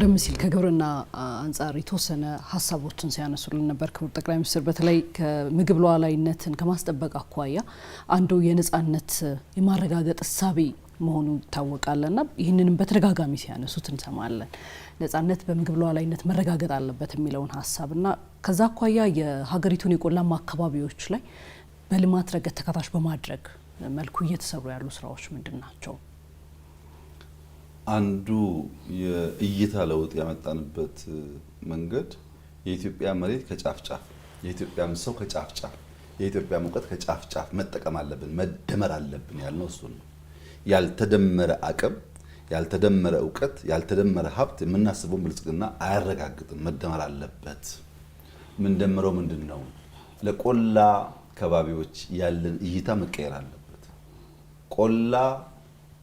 ቀደም ሲል ከግብርና አንፃር የተወሰነ ሀሳቦችን ሲያነሱልን ነበር ክቡር ጠቅላይ ሚኒስትር። በተለይ ከምግብ ሉዓላዊነትን ከማስጠበቅ አኳያ አንዱ የነጻነት የማረጋገጥ እሳቤ መሆኑ ይታወቃልና ይህንንም በተደጋጋሚ ሲያነሱት እንሰማለን። ነጻነት በምግብ ሉዓላዊነት መረጋገጥ አለበት የሚለውን ሀሳብና ከዛ አኳያ የሀገሪቱን የቆላማ አካባቢዎች ላይ በልማት ረገድ ተካታች በማድረግ መልኩ እየተሰሩ ያሉ ስራዎች ምንድን ናቸው? አንዱ የእይታ ለውጥ ያመጣንበት መንገድ የኢትዮጵያ መሬት ከጫፍ ጫፍ፣ የኢትዮጵያ ሰው ከጫፍ ጫፍ፣ የኢትዮጵያ ሙቀት ከጫፍ ጫፍ መጠቀም አለብን፣ መደመር አለብን ያልነው እሱ ነው። ያልተደመረ አቅም፣ ያልተደመረ እውቀት፣ ያልተደመረ ሀብት የምናስበውን ብልጽግና አያረጋግጥም። መደመር አለበት። ምንደምረው ምንድን ነው? ለቆላ አካባቢዎች ያለን እይታ መቀየር አለበት። ቆላ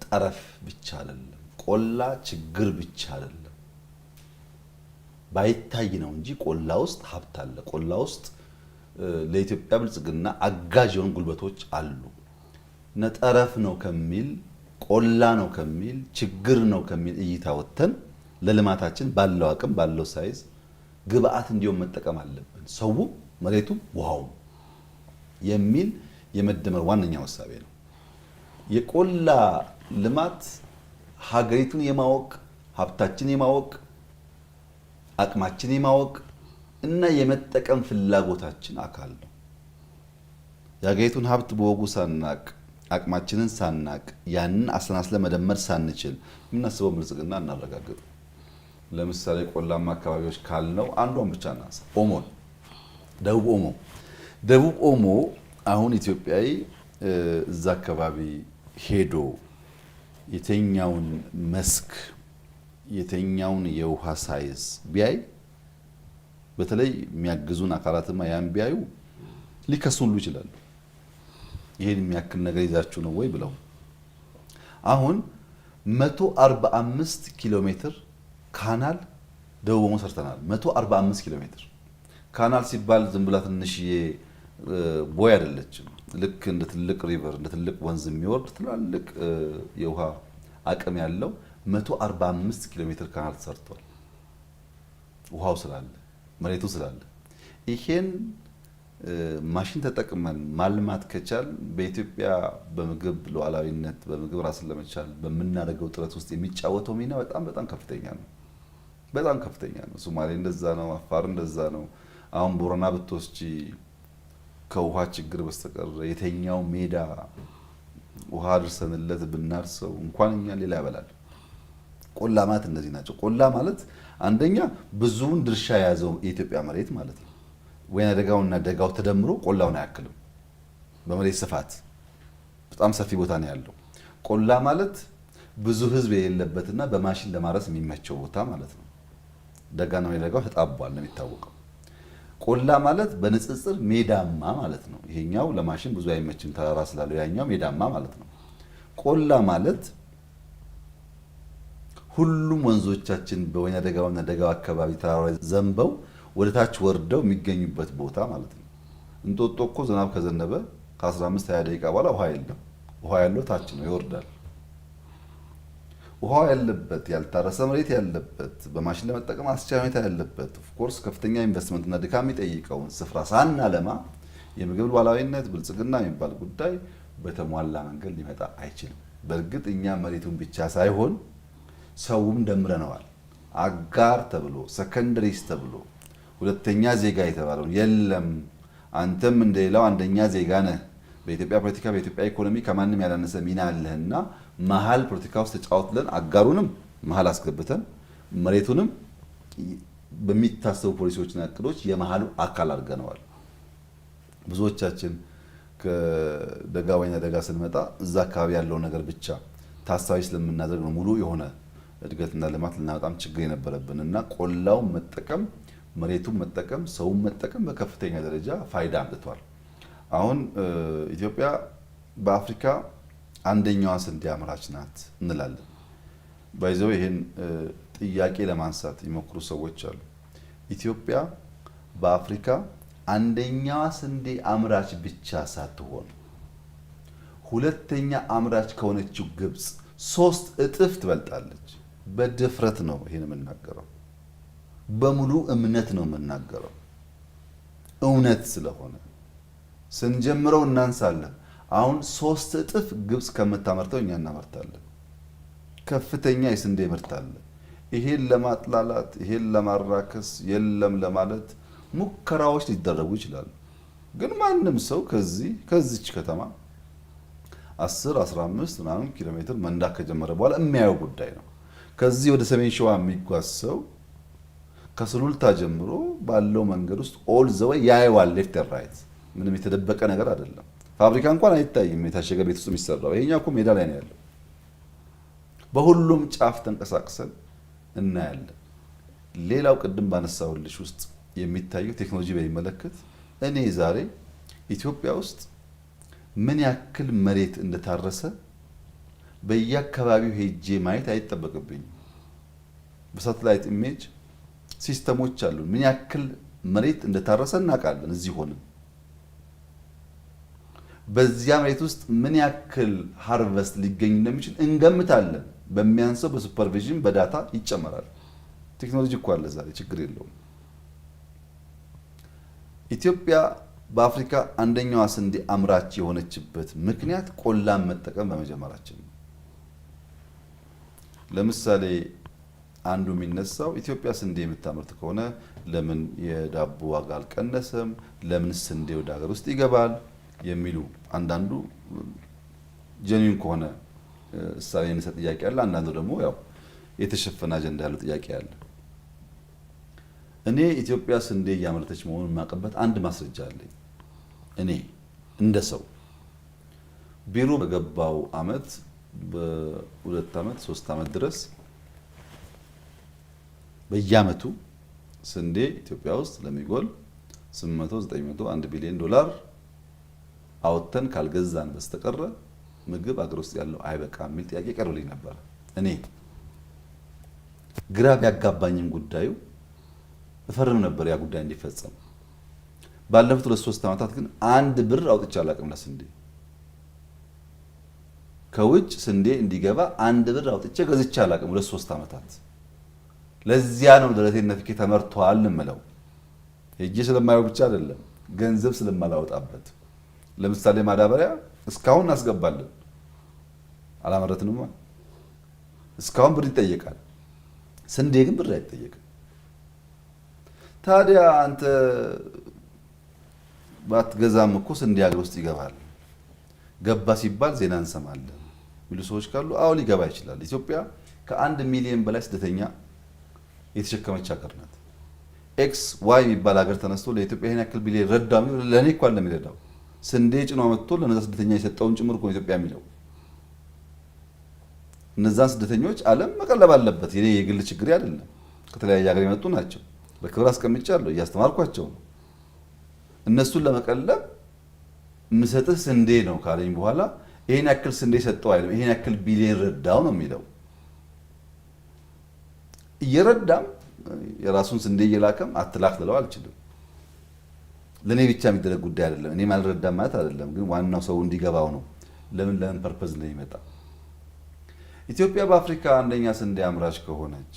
ጠረፍ ብቻ አይደለም። ቆላ ችግር ብቻ አይደለም። ባይታይ ነው እንጂ ቆላ ውስጥ ሀብት አለ። ቆላ ውስጥ ለኢትዮጵያ ብልጽግና አጋዥ የሆኑ ጉልበቶች አሉ። ነጠረፍ ነው ከሚል ቆላ ነው ከሚል ችግር ነው ከሚል እይታ ወጥተን ለልማታችን ባለው አቅም ባለው ሳይዝ ግብአት እንዲሆን መጠቀም አለብን። ሰው መሬቱ ውሃው የሚል የመደመር ዋነኛ ወሳቤ ነው። የቆላ ልማት ሀገሪቱን የማወቅ ሀብታችን የማወቅ አቅማችን የማወቅ እና የመጠቀም ፍላጎታችን አካል ነው። የሀገሪቱን ሀብት በወጉ ሳናቅ አቅማችንን ሳናቅ ያንን አሰናስለ መደመር ሳንችል የምናስበው ብልጽግና እናረጋግጥ። ለምሳሌ ቆላማ አካባቢዎች ካልነው አንዷን ብቻ እናንሳ። ኦሞን፣ ደቡብ ኦሞ አሁን ኢትዮጵያዊ እዛ አካባቢ ሄዶ የተኛውን መስክ የተኛውን የውሃ ሳይዝ ቢያይ በተለይ የሚያግዙን አካላትማ ያን ቢያዩ ሊከሱን ሁሉ ይችላሉ። ይሄን የሚያክል ነገር ይዛችሁ ነው ወይ ብለው። አሁን 145 ኪሎ ሜትር ካናል ደቡብ ኦሞ ሰርተናል። 145 ኪሎ ሜትር ካናል ሲባል ዝም ብላ ትንሽዬ ቦይ አይደለችም። ልክ እንደ ትልቅ ሪቨር እንደ ትልቅ ወንዝ የሚወርድ ትላልቅ የውሃ አቅም ያለው 145 ኪሎ ሜትር ካናል ተሰርቷል። ውሃው ስላለ መሬቱ ስላለ ይሄን ማሽን ተጠቅመን ማልማት ከቻል በኢትዮጵያ በምግብ ሉዓላዊነት በምግብ ራስን ለመቻል በምናደርገው ጥረት ውስጥ የሚጫወተው ሚና በጣም ከፍተኛ ነው። በጣም ከፍተኛ ነው። ሶማሌ እንደዛ ነው። አፋር እንደዛ ነው። አሁን ቦረና ብትወስጂ ከውሃ ችግር በስተቀር የተኛው ሜዳ ውሃ አድርሰንለት ብናርሰው እንኳን እኛ ሌላ ያበላል። ቆላ ማለት እንደዚህ ናቸው። ቆላ ማለት አንደኛ ብዙውን ድርሻ የያዘው የኢትዮጵያ መሬት ማለት ነው። ወይና ደጋውና ደጋው ተደምሮ ቆላውን አያክልም። በመሬት ስፋት በጣም ሰፊ ቦታ ነው ያለው። ቆላ ማለት ብዙ ሕዝብ የሌለበትና በማሽን ለማረስ የሚመቸው ቦታ ማለት ነው። ደጋና ደጋው ተጣቧል ነው የሚታወቀው። ቆላ ማለት በንጽጽር ሜዳማ ማለት ነው። ይሄኛው ለማሽን ብዙ አይመችም ተራራ ስላለው፣ ያኛው ሜዳማ ማለት ነው። ቆላ ማለት ሁሉም ወንዞቻችን በወይና ደጋውና ደጋው አካባቢ ተራራ ዘንበው ወደ ታች ወርደው የሚገኙበት ቦታ ማለት ነው። እንጦጦ እኮ ዝናብ ከዘነበ ከ15-20 ደቂቃ በኋላ ውሃ የለም። ውሃ ያለው ታች ነው፣ ይወርዳል። ውሃ ያለበት ያልታረሰ መሬት ያለበት በማሽን ለመጠቀም አስቻይ ሁኔታ ያለበት ኦፍ ኮርስ ከፍተኛ ኢንቨስትመንትና ድካም የሚጠይቀውን ስፍራ ሳናለማ የምግብ ሉዓላዊነት ብልጽግና የሚባል ጉዳይ በተሟላ መንገድ ሊመጣ አይችልም። በእርግጥ እኛ መሬቱን ብቻ ሳይሆን ሰውም ደምረነዋል። አጋር ተብሎ ሰከንደሪስ ተብሎ ሁለተኛ ዜጋ የተባለው የለም፣ አንተም እንደሌላው አንደኛ ዜጋ ነህ፣ በኢትዮጵያ ፖለቲካ በኢትዮጵያ ኢኮኖሚ ከማንም ያላነሰ ሚና አለህና መሀል ፖለቲካ ውስጥ ተጫወትለን አጋሩንም መሀል አስገብተን መሬቱንም በሚታሰቡ ፖሊሲዎችና እቅዶች የመሀሉ አካል አድርገነዋል። ብዙዎቻችን ከደጋ ወይና ደጋ ስንመጣ እዛ አካባቢ ያለው ነገር ብቻ ታሳቢ ስለምናደርግ ነው ሙሉ የሆነ እድገትና ልማት ልናመጣም ችግር የነበረብን እና ቆላውን መጠቀም መሬቱን መጠቀም ሰውን መጠቀም በከፍተኛ ደረጃ ፋይዳ አምጥቷል። አሁን ኢትዮጵያ በአፍሪካ አንደኛዋ ስንዴ አምራች ናት እንላለን። ባይዘው ይሄን ጥያቄ ለማንሳት ይሞክሩ ሰዎች አሉ። ኢትዮጵያ በአፍሪካ አንደኛዋ ስንዴ አምራች ብቻ ሳትሆን ሁለተኛ አምራች ከሆነችው ግብጽ 3 እጥፍ ትበልጣለች። በድፍረት ነው ይሄን የምናገረው፣ በሙሉ እምነት ነው የምናገረው። እውነት ስለሆነ ስንጀምረው እናንሳለን። አሁን 3 እጥፍ ግብጽ ከምታመርተው እኛ እናመርታለን። ከፍተኛ የስንዴ ምርት አለ። ይሄን ለማጥላላት ይሄን ለማራከስ የለም ለማለት ሙከራዎች ሊደረጉ ይችላሉ። ግን ማንም ሰው ከዚች ከተማ 10-15 ምናምን ኪሎ ሜትር መንዳት ከጀመረ በኋላ የሚያየው ጉዳይ ነው። ከዚህ ወደ ሰሜን ሸዋ የሚጓዝ ሰው ከሱሉልታ ጀምሮ ባለው መንገድ ውስጥ ኦል ዘ ዌይ ያየዋል፣ ሌፍት ኤንድ ራይት። ምንም የተደበቀ ነገር አይደለም። ፋብሪካ እንኳን አይታይም፣ የታሸገ ቤት ውስጥ የሚሰራው። ይሄኛው እኮ ሜዳ ላይ ነው ያለው። በሁሉም ጫፍ ተንቀሳቅሰን እናያለን። ሌላው ቅድም ባነሳሁልሽ ውስጥ የሚታየው ቴክኖሎጂ በሚመለከት እኔ ዛሬ ኢትዮጵያ ውስጥ ምን ያክል መሬት እንደታረሰ በየአካባቢው ሄጄ ማየት አይጠበቅብኝም። በሳተላይት ኢሜጅ ሲስተሞች አሉ። ምን ያክል መሬት እንደታረሰ እናውቃለን። እዚህ ሆነን በዚያ መሬት ውስጥ ምን ያክል ሃርቨስት ሊገኝ እንደሚችል እንገምታለን። በሚያንሰው በሱፐርቪዥን በዳታ ይጨመራል። ቴክኖሎጂ እኮ አለ ዛሬ፣ ችግር የለውም። ኢትዮጵያ በአፍሪካ አንደኛዋ ስንዴ አምራች የሆነችበት ምክንያት ቆላን መጠቀም በመጀመራችን ነው። ለምሳሌ አንዱ የሚነሳው ኢትዮጵያ ስንዴ የምታመርት ከሆነ ለምን የዳቦ ዋጋ አልቀነሰም? ለምን ስንዴ ወደ ሀገር ውስጥ ይገባል? የሚሉ አንዳንዱ ጀኒን ከሆነ እሳቤ የሚሰጥ ጥያቄ አለ። አንዳንዱ ደግሞ ያው የተሸፈነ አጀንዳ ያለው ጥያቄ አለ። እኔ ኢትዮጵያ ስንዴ እያመረተች መሆኑን የማውቅበት አንድ ማስረጃ አለኝ። እኔ እንደ ሰው ቢሮ በገባው አመት በ2 አመት 3 አመት ድረስ በየአመቱ ስንዴ ኢትዮጵያ ውስጥ ለሚጎል 800-900 1 ቢሊዮን ዶላር አውጥተን ካልገዛን በስተቀረ ምግብ አገር ውስጥ ያለው አይበቃም የሚል ጥያቄ ቀርቦልኝ ነበር። እኔ ግራ ቢያጋባኝም ጉዳዩ እፈርም ነበር ያ ጉዳይ እንዲፈጸም። ባለፉት 2-3 አመታት ግን 1 ብር አውጥቼ አላውቅም ለስንዴ። ከውጭ ስንዴ እንዲገባ 1 ብር አውጥቼ ገዝቼ አላውቅም 2-3 አመታት። ለዚያ ነው ደረቴን ነፍቄ ተመርቷል እምለው። ሄጄ ስለማየው ብቻ አይደለም፣ ገንዘብ ስለማላወጣበት። ለምሳሌ ማዳበሪያ እስካሁን እናስገባለን፣ አላመረትንም። እስካሁን ብር ይጠየቃል። ስንዴ ግን ብር አይጠየቅም። ታዲያ አንተ ባትገዛም እኮ ስንዴ ሀገር ውስጥ ይገባል። ገባ ሲባል ዜና እንሰማለን የሚሉ ሰዎች ካሉ አዎ ሊገባ ይችላል። ኢትዮጵያ ከ1 ሚሊዮን በላይ ስደተኛ የተሸከመች ሀገር ናት። ኤክስ ዋይ የሚባል ሀገር ተነስቶ ለኢትዮጵያ ይሄን ያክል ቢሊዮን ረዳ የሚለው ለኔ እኮ አይደለም የሚረዳው፣ ስንዴ ጭኖ መጥቶ ለነዛ ስደተኛ የሰጠውን ጭምር እኮ ኢትዮጵያ የሚለው። እነዛን ስደተኞች ዓለም መቀለብ አለበት። የኔ የግል ችግር አይደለም። ከተለያየ ሀገር የመጡ ናቸው። በክብር አስቀምጫለሁ፣ እያስተማርኳቸው ነው። እነሱን ለመቀለብ የምሰጥህ ስንዴ ነው ካለኝ በኋላ ይሄን ያክል ስንዴ ሰጠው አይደለም፣ ይሄን ያክል ቢሊዮን ረዳው ነው የሚለው። እየረዳም የራሱን ስንዴ እየላከም አትላክ ልለው አልችልም። ለኔ ብቻ የሚደረግ ጉዳይ አይደለም። እኔ አልረዳም ማለት አይደለም፣ ግን ዋናው ሰው እንዲገባው ነው። ለምን ፐርፐዝ ነው ይመጣ። ኢትዮጵያ በአፍሪካ አንደኛ ስንዴ አምራች ከሆነች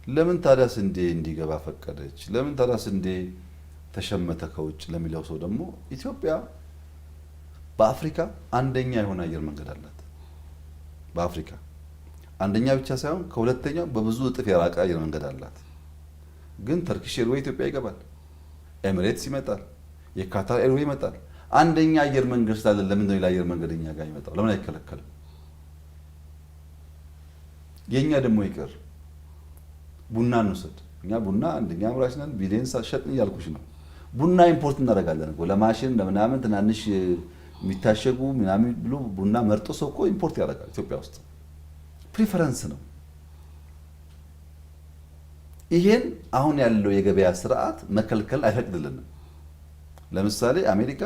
ለምን ታዲያ ስንዴ እንዲገባ ፈቀደች? ለምን ታዲያ ስንዴ ተሸመተ ከውጭ ለሚለው ሰው ደግሞ ኢትዮጵያ በአፍሪካ አንደኛ የሆነ አየር መንገድ አላት። በአፍሪካ አንደኛ ብቻ ሳይሆን ከሁለተኛው በብዙ እጥፍ የራቀ አየር መንገድ አላት። ግን ተርኪሽ ኤርዌይ ኢትዮጵያ ይገባል፣ ኤሚሬትስ ይመጣል፣ የካታር ኤርዌይ ይመጣል። አንደኛ አየር መንገድ ስላለ ለምን ነው የአየር መንገድ እኛ ጋር ይመጣው? ለምን አይከለከልም? የኛ ደግሞ ይቀር። ቡና እንውሰድ። እኛ ቡና አንደኛ አምራች ነን፣ ቢሊየን ሸጥን እያልኩሽ ነው። ቡና ኢምፖርት እናደርጋለን እኮ ለማሽን ለምናምን ትናንሽ የሚታሸጉ ምናምን ብሎ ቡና መርጦ ሰው እኮ ኢምፖርት ያደርጋል። ኢትዮጵያ ውስጥ ፕሪፈረንስ ነው። ይሄን አሁን ያለው የገበያ ስርዓት መከልከል አይፈቅድልንም። ለምሳሌ አሜሪካ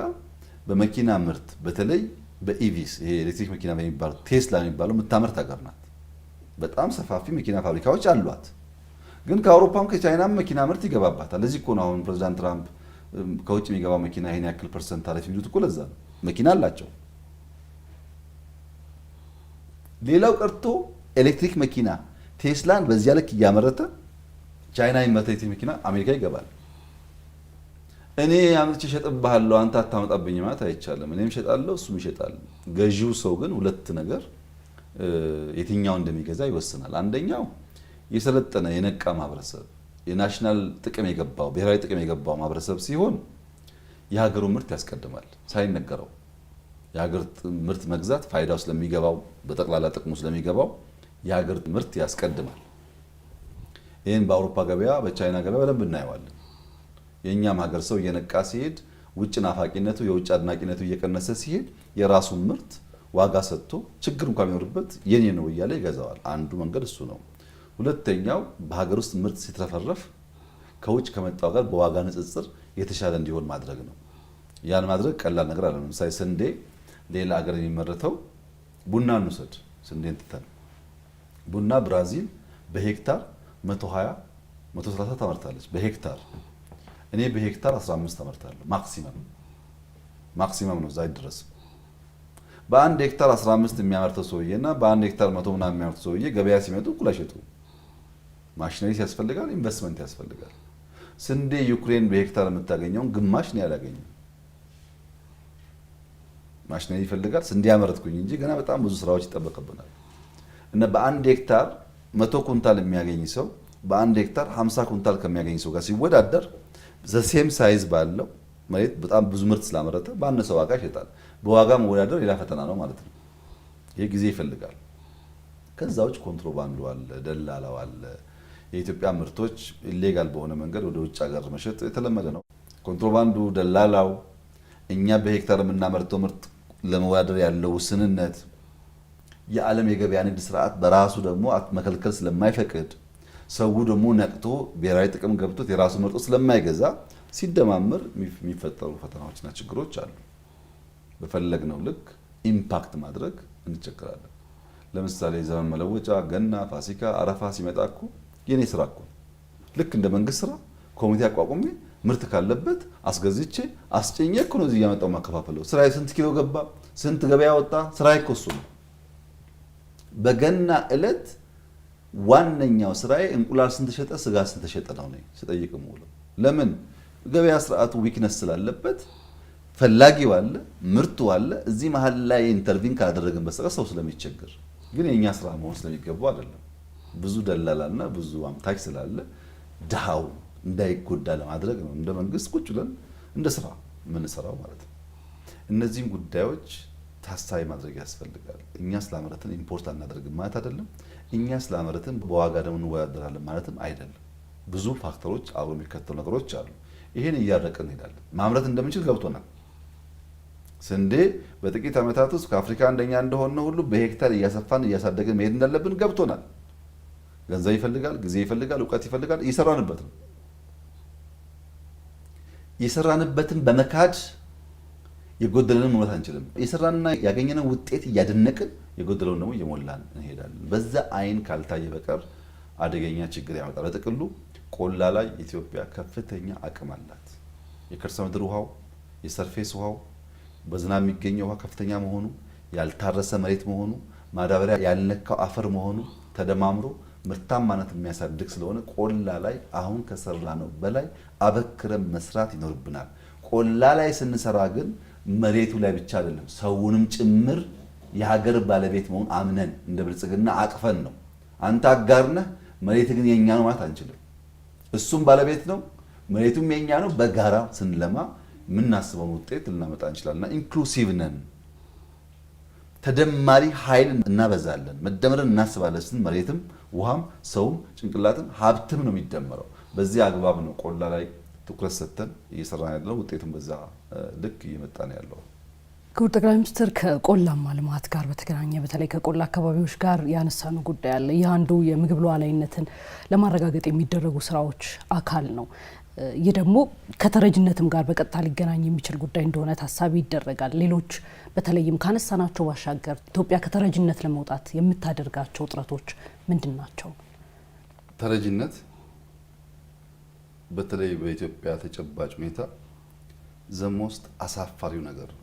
በመኪና ምርት በተለይ በኢቪስ ይሄ ኤሌክትሪክ መኪና በሚባለው ቴስላ የሚባለው የምታመርት ሀገር ናት። በጣም ሰፋፊ መኪና ፋብሪካዎች አሏት። ግን ከአውሮፓም ከቻይናም መኪና ምርት ይገባባታል። ለዚህ እኮ ነው አሁን ፕሬዚዳንት ትራምፕ ከውጭ የሚገባው መኪና ይሄን ያክል ፐርሰንት ታሪፍ የሚሉት እኮ ለዛ ነው። መኪና አላቸው። ሌላው ቀርቶ ኤሌክትሪክ መኪና ቴስላን በዚያ ልክ እያመረተ ቻይና የሚመረት መኪና አሜሪካ ይገባል። እኔ አምጥቼ እሸጥብሃለሁ አንተ አታመጣብኝ ማለት አይቻልም። እኔም እሸጣለሁ እሱም ይሸጣል። ገዢው ሰው ግን ሁለት ነገር የትኛው እንደሚገዛ ይወስናል። አንደኛው የሰለጠነ የነቃ ማህበረሰብ የናሽናል ጥቅም የገባው ብሔራዊ ጥቅም የገባው ማህበረሰብ ሲሆን የሀገሩ ምርት ያስቀድማል ሳይነገረው። የሀገር ምርት መግዛት ፋይዳው ስለሚገባው በጠቅላላ ጥቅሙ ስለሚገባው የሀገር ምርት ያስቀድማል። ይህን በአውሮፓ ገበያ በቻይና ገበያ በደንብ እናየዋለን። የእኛም ሀገር ሰው እየነቃ ሲሄድ ውጭ ናፋቂነቱ የውጭ አድናቂነቱ እየቀነሰ ሲሄድ የራሱን ምርት ዋጋ ሰጥቶ ችግር እንኳን የሚኖርበት የኔ ነው እያለ ይገዛዋል። አንዱ መንገድ እሱ ነው። ሁለተኛው በሀገር ውስጥ ምርት ሲትረፈረፍ ከውጭ ከመጣው ጋር በዋጋ ንጽጽር የተሻለ እንዲሆን ማድረግ ነው። ያን ማድረግ ቀላል ነገር አይደለም። ለምሳሌ ስንዴ ሌላ ሀገር የሚመረተው ቡና እንውሰድ። ስንዴን ትተን ቡና ብራዚል በሄክታር 120 130 ታመርታለች በሄክታር። እኔ በሄክታር 15 ታመርታለሁ ማክሲመም ነው። እዛ ድረስ በአንድ ሄክታር 15 የሚያመርተው ሰውዬና በአንድ ሄክታር 100 ምናምን የሚያመርተው ሰውዬ ገበያ ሲመጡ እኩል አይሸጡም። ማሽነሪስ ያስፈልጋል፣ ኢንቨስትመንት ያስፈልጋል። ስንዴ ዩክሬን በሄክታር የምታገኘውን ግማሽ ነው ያላገኘው። ማሽነሪ ይፈልጋል። ስንዴ ያመረትኩኝ እንጂ ገና በጣም ብዙ ስራዎች ይጠበቅብናል። እና በአንድ ሄክታር 100 ኩንታል የሚያገኝ ሰው በአንድ ሄክታር 50 ኩንታል ከሚያገኝ ሰው ጋር ሲወዳደር ዘሴም ሳይዝ ባለው መሬት በጣም ብዙ ምርት ስላመረተ ባነሰ ዋጋ ይሸጣል። በዋጋ መወዳደር ሌላ ፈተና ነው ማለት ነው። ይሄ ጊዜ ይፈልጋል። ከዛ ውጭ ኮንትሮባንዱ አለ፣ ደላላው አለ። የኢትዮጵያ ምርቶች ኢሌጋል በሆነ መንገድ ወደ ውጭ ሀገር መሸጥ የተለመደ ነው። ኮንትሮባንዱ፣ ደላላው፣ እኛ በሄክታር የምናመርተው ምርት ለመወዳደር ያለው ውስንነት፣ የዓለም የገበያ ንግድ ስርዓት በራሱ ደግሞ መከልከል ስለማይፈቅድ ሰው ደግሞ ነቅቶ ብሔራዊ ጥቅም ገብቶት የራሱ መርጦ ስለማይገዛ ሲደማመር የሚፈጠሩ ፈተናዎችና ችግሮች አሉ። በፈለግነው ልክ ኢምፓክት ማድረግ እንቸገራለን። ለምሳሌ ዘመን መለወጫ፣ ገና፣ ፋሲካ፣ አረፋ ሲመጣ እኮ የኔ ስራ እኮ ልክ እንደ መንግስት ስራ ኮሚቴ አቋቁሜ ምርት ካለበት አስገዝቼ አስጨኘ እኮ ነው እዚህ ያመጣው ማከፋፈለው። ስራዬ ስንት ኪሎ ገባ፣ ስንት ገበያ ወጣ፣ ስራዬ እኮ እሱ ነው። በገና እለት ዋነኛው ስራዬ እንቁላል ስንት ሸጠ፣ ስጋ ስንት ሸጠ ነው ስጠይቅ የምውለው። ለምን? ገበያ ስርዓቱ ዊክነስ ስላለበት ፈላጊው አለ፣ ምርቱ አለ። እዚህ መሀል ላይ ኢንተርቪን ካላደረግን በስተቀር ሰው ስለሚቸገር፣ ግን የኛ ስራ መሆን ስለሚገባው አይደለም። ብዙ ደላላና ብዙ አምታች ስላለ ድሃው እንዳይጎዳ ለማድረግ ነው እንደ መንግስት ቁጭ ብለን እንደ ስራ የምንሰራው ማለት ነው። እነዚህም ጉዳዮች ታሳቢ ማድረግ ያስፈልጋል። እኛ ስላመረትን ኢምፖርት አናደርግም ማለት አይደለም። እኛ ስላመረትን በዋጋ ደግሞ እንወዳደራለን ማለትም አይደለም። ብዙ ፋክተሮች አብሮ የሚከተሉ ነገሮች አሉ። ይሄን እያረቅን እንሄዳለን። ማምረት እንደምንችል ገብቶናል። ስንዴ በጥቂት ዓመታት ውስጥ ከአፍሪካ አንደኛ እንደሆነ ሁሉ በሄክታር እያሰፋን እያሳደግን መሄድ እንዳለብን ገብቶናል። ገንዘብ ይፈልጋል፣ ጊዜ ይፈልጋል፣ እውቀት ይፈልጋል። እየሰራንበት ነው። የሰራንበትን በመካድ የጎደለንን መሙላት አንችልም። የሰራንና ያገኘነው ውጤት እያደነቅን የጎደለውን ደግሞ እየሞላን እንሄዳለን። በዛ አይን ካልታየ በቀር አደገኛ ችግር ያመጣል። በጥቅሉ ቆላ ላይ ኢትዮጵያ ከፍተኛ አቅም አላት። የከርሰ ምድር ውሃው፣ የሰርፌስ ውሃው፣ በዝናብ የሚገኘው ውሃ ከፍተኛ መሆኑ፣ ያልታረሰ መሬት መሆኑ፣ ማዳበሪያ ያልነካው አፈር መሆኑ ተደማምሮ ምርታማነት የሚያሳድግ ስለሆነ ቆላ ላይ አሁን ከሰራነው በላይ አበክረን መስራት ይኖርብናል። ቆላ ላይ ስንሰራ ግን መሬቱ ላይ ብቻ አይደለም፣ ሰውንም ጭምር የሀገር ባለቤት መሆን አምነን እንደ ብልጽግና አቅፈን ነው። አንተ አጋር ነህ፣ መሬት ግን የኛ ነው ማለት አንችልም። እሱም ባለቤት ነው፣ መሬቱም የኛ ነው። በጋራ ስንለማ የምናስበውን ውጤት ልናመጣ እንችላለን። ኢንክሉሲቭ ነን። ተደማሪ ኃይል እናበዛለን። መደመርን እናስባለን ስን መሬትም ውሃም ሰውም ጭንቅላትም ሀብትም ነው የሚደመረው። በዚህ አግባብ ነው ቆላ ላይ ትኩረት ሰጥተን እየሰራን ያለው። ውጤቱም በዛ ልክ እየመጣ ነው ያለው። ክቡር ጠቅላይ ሚኒስትር፣ ከቆላማ ልማት ጋር በተገናኘ በተለይ ከቆላ አካባቢዎች ጋር ያነሳኑ ጉዳይ አለ። ይህ አንዱ የምግብ ሉዓላዊነትን ለማረጋገጥ የሚደረጉ ስራዎች አካል ነው። ይህ ደግሞ ከተረጅነትም ጋር በቀጥታ ሊገናኝ የሚችል ጉዳይ እንደሆነ ታሳቢ ይደረጋል። ሌሎች በተለይም ካነሳናቸው ባሻገር ኢትዮጵያ ከተረጅነት ለመውጣት የምታደርጋቸው ጥረቶች ምንድን ናቸው? ተረጅነት በተለይ በኢትዮጵያ ተጨባጭ ሁኔታ ዘሞስት አሳፋሪው ነገር ነው።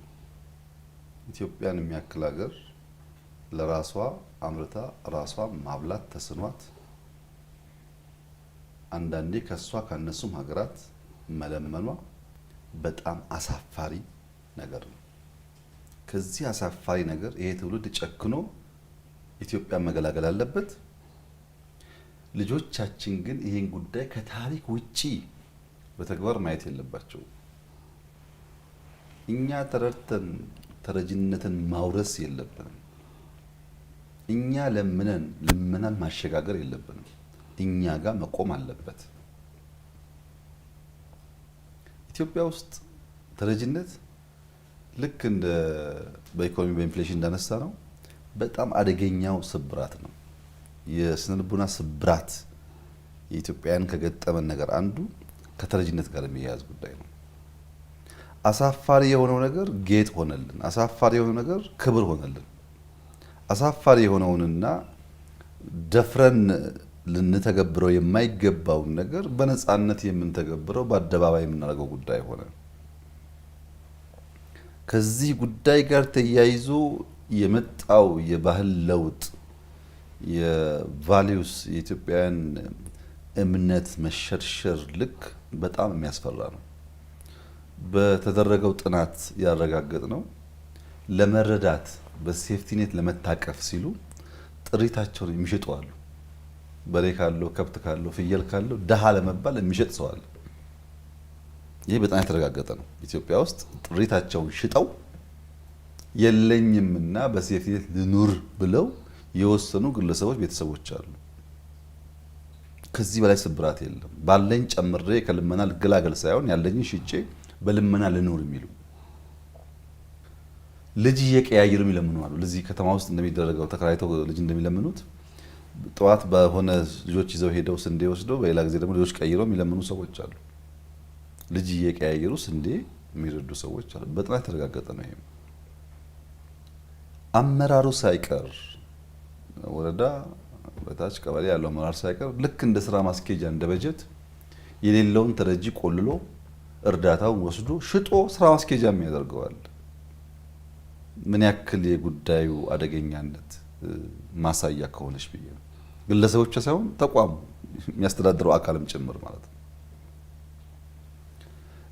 ኢትዮጵያን የሚያክል ሀገር ለራሷ አምርታ ራሷ ማብላት ተስኗት አንዳንዴ ከሷ ካነሱም ሀገራት መለመኗ በጣም አሳፋሪ ነገር ነው። ከዚህ አሳፋሪ ነገር ይሄ ትውልድ ጨክኖ ኢትዮጵያን መገላገል አለበት። ልጆቻችን ግን ይሄን ጉዳይ ከታሪክ ውጪ በተግባር ማየት የለባቸው። እኛ ተረድተን ተረጅነትን ማውረስ የለብንም። እኛ ለምነን ልመናን ማሸጋገር የለብንም። እኛ ጋር መቆም አለበት። ኢትዮጵያ ውስጥ ተረጅነት ልክ እንደ በኢኮኖሚ በኢንፍሌሽን እንዳነሳ ነው በጣም አደገኛው ስብራት ነው። የስነ ልቦና ስብራት የኢትዮጵያን ከገጠመን ነገር አንዱ ከተረጅነት ጋር የሚያያዝ ጉዳይ ነው። አሳፋሪ የሆነው ነገር ጌጥ ሆነልን። አሳፋሪ የሆነው ነገር ክብር ሆነልን። አሳፋሪ የሆነውንና ደፍረን ልንተገብረው የማይገባውን ነገር በነፃነት የምንተገብረው በአደባባይ የምናደርገው ጉዳይ ሆነ። ከዚህ ጉዳይ ጋር ተያይዞ የመጣው የባህል ለውጥ የቫሊዩስ የኢትዮጵያን እምነት መሸርሸር ልክ በጣም የሚያስፈራ ነው። በተደረገው ጥናት ያረጋገጥ ነው ለመረዳት በሴፍቲኔት ለመታቀፍ ሲሉ ጥሪታቸውን የሚሸጡ አሉ። በሬ ካለው ከብት ካለው ፍየል ካለው ደሃ ለመባል የሚሸጥ ሰው አለ። ይህ በጣም የተረጋገጠ ነው። ኢትዮጵያ ውስጥ ጥሪታቸውን ሽጠው የለኝምና በሴፍቲኔት ልኑር ብለው የወሰኑ ግለሰቦች፣ ቤተሰቦች አሉ። ከዚህ በላይ ስብራት የለም። ባለኝ ጨምሬ ከልመና ልገላገል ሳይሆን ያለኝን ሽጬ በልመና ልኑር የሚሉ ልጅ እየቀያየሩ የሚለምኑ አሉ። ለዚህ ከተማ ውስጥ እንደሚደረገው ተከራይተው ልጅ እንደሚለምኑት ጠዋት በሆነ ልጆች ይዘው ሄደው ስንዴ ወስደው በሌላ ጊዜ ደግሞ ልጆች ቀይረው የሚለምኑ ሰዎች አሉ። ልጅ እየቀያየሩ ስንዴ የሚረዱ ሰዎች አሉ። በጥናት የተረጋገጠ ነው። ይሄም አመራሩ ሳይቀር ወረዳ በታች ቀበሌ ያለው አመራር ሳይቀር ልክ እንደ ስራ ማስኬጃ እንደ በጀት የሌለውን ተረጂ ቆልሎ እርዳታውን ወስዶ ሽጦ ስራ ማስኬጃ የሚያደርገዋል። ምን ያክል የጉዳዩ አደገኛነት ማሳያ ከሆነች ብዬ ነው። ግለሰቦች ሳይሆን ተቋሙ የሚያስተዳድረው አካልም ጭምር ማለት ነው።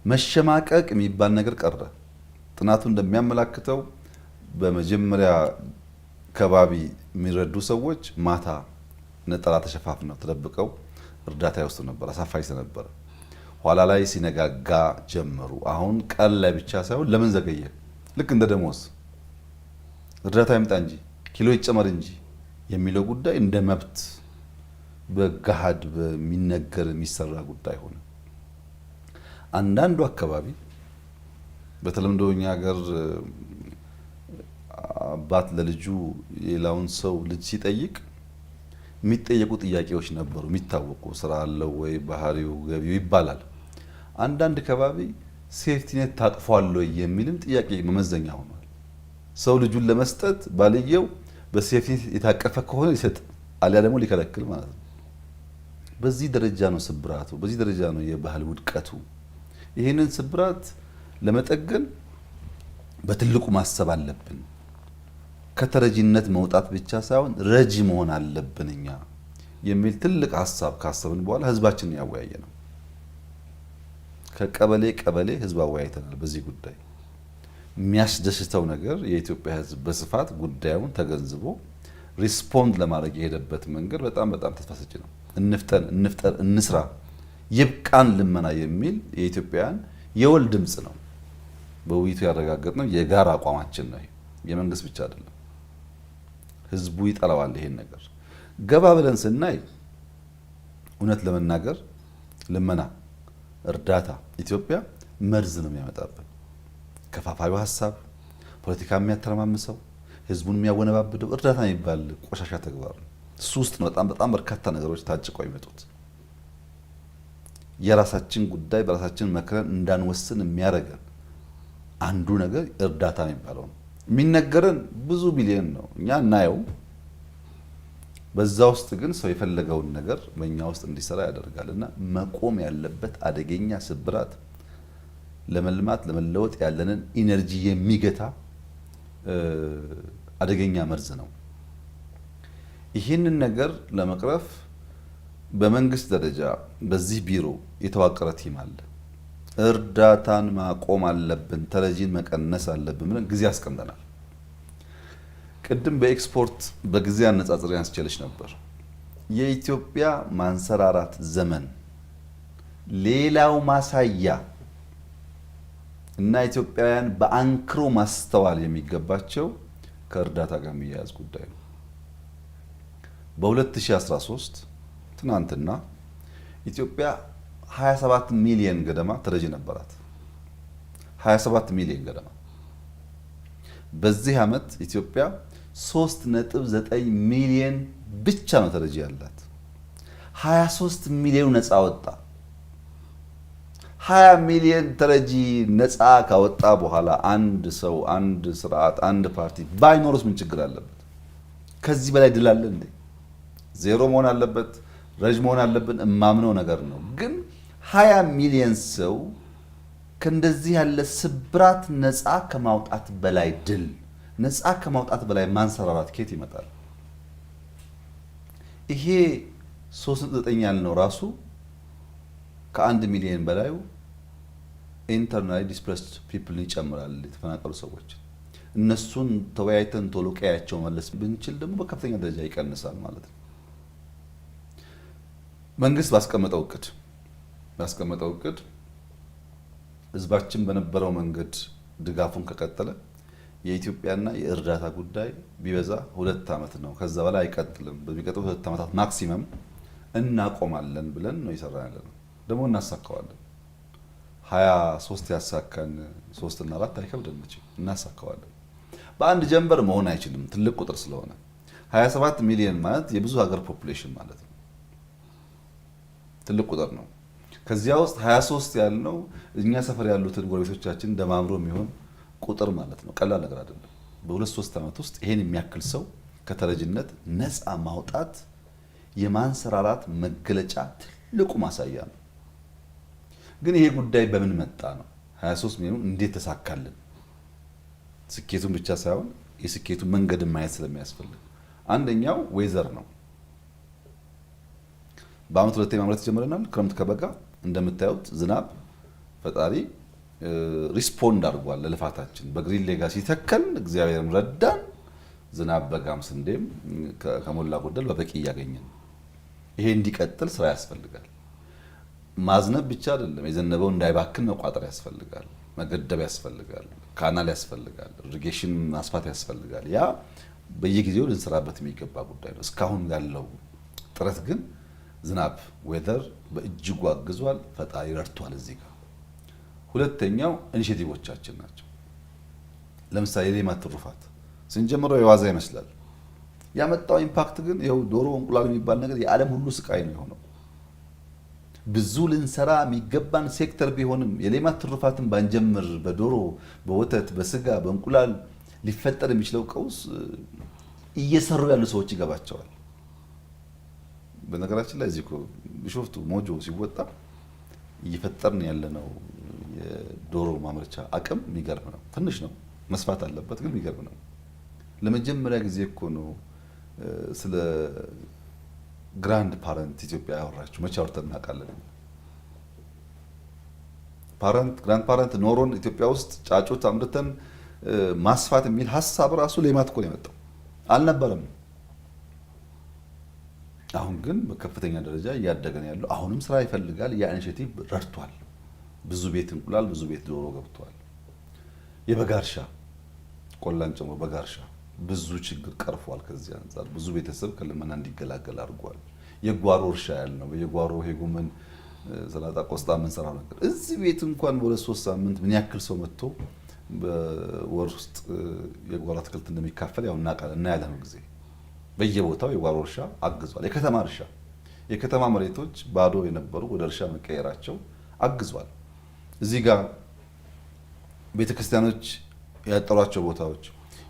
መሸማቀቅ የሚባል ነገር ቀረ። ጥናቱ እንደሚያመላክተው በመጀመሪያ ከባቢ የሚረዱ ሰዎች ማታ ነጠላ ተሸፋፍነው ተደብቀው እርዳታ ይወስዱ ነበር። አሳፋይ ስለነበረ ኋላ ላይ ሲነጋጋ ጀመሩ። አሁን ቀን ላይ ብቻ ሳይሆን ለምን ዘገየ? ልክ እንደ ደሞዝ እርዳታ ይምጣ እንጂ ኪሎ ይጨመር እንጂ የሚለው ጉዳይ እንደ መብት በገሃድ በሚነገር የሚሰራ ጉዳይ ሆነ። አንዳንዱ አካባቢ በተለምዶ እኛ ሀገር አባት ለልጁ ሌላውን ሰው ልጅ ሲጠይቅ የሚጠየቁ ጥያቄዎች ነበሩ። የሚታወቁ ስራ አለው ወይ፣ ባህሪው፣ ገቢው ይባላል። አንዳንድ አካባቢ ሴፍቲኔት ታቅፏል ወይ የሚልም ጥያቄ መመዘኛ ሆኗል። ሰው ልጁን ለመስጠት ባልየው በሴፍቲኔት የታቀፈ ከሆነ ሊሰጥ አሊያ ደግሞ ሊከለክል ማለት ነው። በዚህ ደረጃ ነው ስብራቱ፣ በዚህ ደረጃ ነው የባህል ውድቀቱ። ይህንን ስብራት ለመጠገን በትልቁ ማሰብ አለብን። ከተረጂነት መውጣት ብቻ ሳይሆን ረጂ መሆን አለብን እኛ የሚል ትልቅ ሀሳብ ካሰብን በኋላ ህዝባችንን ያወያየ ነው። ከቀበሌ ቀበሌ ህዝብ አወያይተናል። በዚህ ጉዳይ የሚያስደስተው ነገር የኢትዮጵያ ህዝብ በስፋት ጉዳዩን ተገንዝቦ ሪስፖንድ ለማድረግ የሄደበት መንገድ በጣም ተስፋ ሰጪ ነው። እንፍጠን፣ እንፍጠር፣ እንስራ፣ ይብቃን ልመና የሚል የኢትዮጵያውያን የወል ድምፅ ነው። በውይይቱ ያረጋገጥነው የጋራ አቋማችን ነው። የመንግስት ብቻ አይደለም። ህዝቡ ይጠላዋል ይሄን ነገር። ገባ ብለን ስናይ እውነት ለመናገር ልመና፣ እርዳታ ኢትዮጵያ መርዝ ነው የሚያመጣብን። ከፋፋዩ ሀሳብ፣ ፖለቲካ የሚያተረማምሰው፣ ህዝቡን የሚያወነባብደው እርዳታ የሚባል ቆሻሻ ተግባር ነው። እሱ ውስጥ ነው በጣም በርካታ ነገሮች ታጭቀው ይመጡት። የራሳችን ጉዳይ በራሳችን መክረን እንዳንወስን የሚያደርገን አንዱ ነገር እርዳታ የሚባለው ነው። የሚነገረን ብዙ ቢሊዮን ነው፣ እኛ እናየው። በዛ ውስጥ ግን ሰው የፈለገውን ነገር በእኛ ውስጥ እንዲሰራ ያደርጋል። እና መቆም ያለበት አደገኛ ስብራት ለመልማት ለመለወጥ ያለንን ኢነርጂ የሚገታ አደገኛ መርዝ ነው። ይህንን ነገር ለመቅረፍ በመንግስት ደረጃ በዚህ ቢሮ የተዋቀረ ቲም አለ። እርዳታን ማቆም አለብን፣ ተረጂን መቀነስ አለብን ብለን ጊዜ አስቀምጠናል። ቅድም በኤክስፖርት በጊዜ አነጻጽሬ ያስችልሽ ነበር። የኢትዮጵያ ማንሰራራት ዘመን ሌላው ማሳያ እና ኢትዮጵያውያን በአንክሮ ማስተዋል የሚገባቸው ከእርዳታ ጋር የሚያያዝ ጉዳይ ነው። በ2013 ትናንትና ኢትዮጵያ 27 ሚሊዮን ገደማ ተረጂ ነበራት። 27 ሚሊዮን ገደማ። በዚህ ዓመት ኢትዮጵያ 3.9 ሚሊዮን ብቻ ነው ተረጂ ያላት። 23 ሚሊዮን ነፃ ወጣ። 20 ሚሊዮን ተረጂ ነፃ ካወጣ በኋላ አንድ ሰው፣ አንድ ስርዓት፣ አንድ ፓርቲ ባይኖርስ ምን ችግር አለበት? ከዚህ በላይ ድል አለ እንዴ? ዜሮ መሆን አለበት፣ ረጅ መሆን አለብን እማምነው ነገር ነው። ግን 20 ሚሊዮን ሰው ከእንደዚህ ያለ ስብራት ነፃ ከማውጣት በላይ ድል፣ ነፃ ከማውጣት በላይ ማንሰራራት ከየት ይመጣል? ይሄ 3.9 ያልነው ራሱ ከ1 ሚሊዮን በላዩ ኢንተርናሊ ዲስፕሌስድ ፒፕልን ይጨምራል። የተፈናቀሉ ሰዎች እነሱን ተወያይተን ቶሎ ቀያቸው መለስ ብንችል ደግሞ በከፍተኛ ደረጃ ይቀንሳል ማለት ነው። መንግስት ባስቀመጠው እቅድ ህዝባችን በነበረው መንገድ ድጋፉን ከቀጠለ የኢትዮጵያና የእርዳታ ጉዳይ ቢበዛ 2 ዓመት ነው፣ ከዛ በላይ አይቀጥልም። በሚቀጥሉት 2 ዓመታት ማክሲመም እናቆማለን ብለን ነው እየሰራን ያለነው። ደግሞ እናሳካዋለን። 23 ያሳካን 3 እና 4 አይከብድም መቼም እናሳካዋለን። በአንድ ጀንበር መሆን አይችልም፣ ትልቅ ቁጥር ስለሆነ 27 ሚሊዮን ማለት የብዙ ሀገር ፖፑሌሽን ማለት ነው። ትልቅ ቁጥር ነው። ከዚያ ውስጥ 23 ያልነው እኛ ሰፈር ያሉትን ጎረቤቶቻችን ደማምሮ የሚሆን ቁጥር ማለት ነው። ቀላል ነገር አይደለም። በ2-3 ዓመት ውስጥ ይሄን የሚያክል ሰው ከተረጅነት ነፃ ማውጣት የማንሰራራት መገለጫ ትልቁ ማሳያ ነው። ግን ይሄ ጉዳይ በምን መጣ ነው? 23 ሚሊዮን እንዴት ተሳካልን? ስኬቱን ብቻ ሳይሆን የስኬቱ መንገድን ማየት ስለሚያስፈልግ አንደኛው ዌዘር ነው። በአመት 2 ማምረት ጀምረናል። ክረምት ከበጋ እንደምታዩት ዝናብ ፈጣሪ ሪስፖንድ አድርጓል ለልፋታችን። በግሪን ሌጋሲ ተከል እግዚአብሔርም ረዳን። ዝናብ በጋም ስንዴም ከሞላ ጎደል በበቂ እያገኘን፣ ይሄ እንዲቀጥል ስራ ያስፈልጋል። ማዝነብ ብቻ አይደለም፣ የዘነበው እንዳይባክን መቋጠር ያስፈልጋል፣ መገደብ ያስፈልጋል፣ ካናል ያስፈልጋል፣ ኢሪጌሽን ማስፋት ያስፈልጋል። ያ በየጊዜው ልንሰራበት የሚገባ ጉዳይ ነው። እስካሁን ያለው ጥረት ግን ዝናብ ዌዘር በእጅጉ አግዟል። ፈጣሪ ረድቷል እዚህ ጋር። ሁለተኛው ኢኒሼቲቮቻችን ናቸው። ለምሳሌ የሌማት ትሩፋት ስንጀምረው የዋዛ ይመስላል። ያመጣው ኢምፓክት ግን ይኸው ዶሮ እንቁላል የሚባል ነገር የዓለም ሁሉ ስቃይ ነው የሆነው። ብዙ ልንሰራ የሚገባን ሴክተር ቢሆንም የሌማት ትሩፋትን ባንጀምር በዶሮ፣ በወተት፣ በስጋ፣ በእንቁላል ሊፈጠር የሚችለው ቀውስ እየሰሩ ያሉ ሰዎች ይገባቸዋል። በነገራችን ላይ እዚህ ቢሾፍቱ ሞጆ ሲወጣ እየፈጠርን ያለነው የዶሮ ማምረቻ አቅም የሚገርም ነው። ትንሽ ነው፣ መስፋት አለበት፣ ግን የሚገርም ነው። ለመጀመሪያ ጊዜ እኮ ነው ስለ ግራንድ ፓረንት ኢትዮጵያ ያወራችሁ። መቼ አውርተን እናውቃለን? ግራንድ ፓረንት ኖሮን ኢትዮጵያ ውስጥ ጫጩት አምርተን ማስፋት የሚል ሀሳብ ራሱ ሌማት እኮ ነው የመጣው፣ አልነበረም። አሁን ግን በከፍተኛ ደረጃ እያደገን ያለው አሁንም ስራ ይፈልጋል። ያ ኢኒሼቲቭ ረድቷል። ብዙ ቤት እንቁላል፣ ብዙ ቤት ዶሮ ገብቷል። የበጋ እርሻ ቆላን ጨምሮ በጋ እርሻ ብዙ ችግር ቀርፏል። ከዚህ አንፃር ብዙ ቤተሰብ ከልመና እንዲገላገል አድርጓል። የጓሮ እርሻ ያልነው የጓሮ ሄጉምን ሰላጣ፣ ቆስጣ የምንሰራው ነገር እዚህ ቤት እንኳን በ2-3 ሳምንት ምን ያክል ሰው መጥቶ በወር ውስጥ የጓሮ አትክልት እንደሚካፈል ያው እናያለን ጊዜ በየቦታው የጓሮ እርሻ አግዟል። የከተማ መሬቶች ባዶ የነበሩ ወደ እርሻ መቀየራቸው አግዟል። እዚህ ጋር ቤተክርስቲያኖች ያጠሯቸው ቦታዎች፣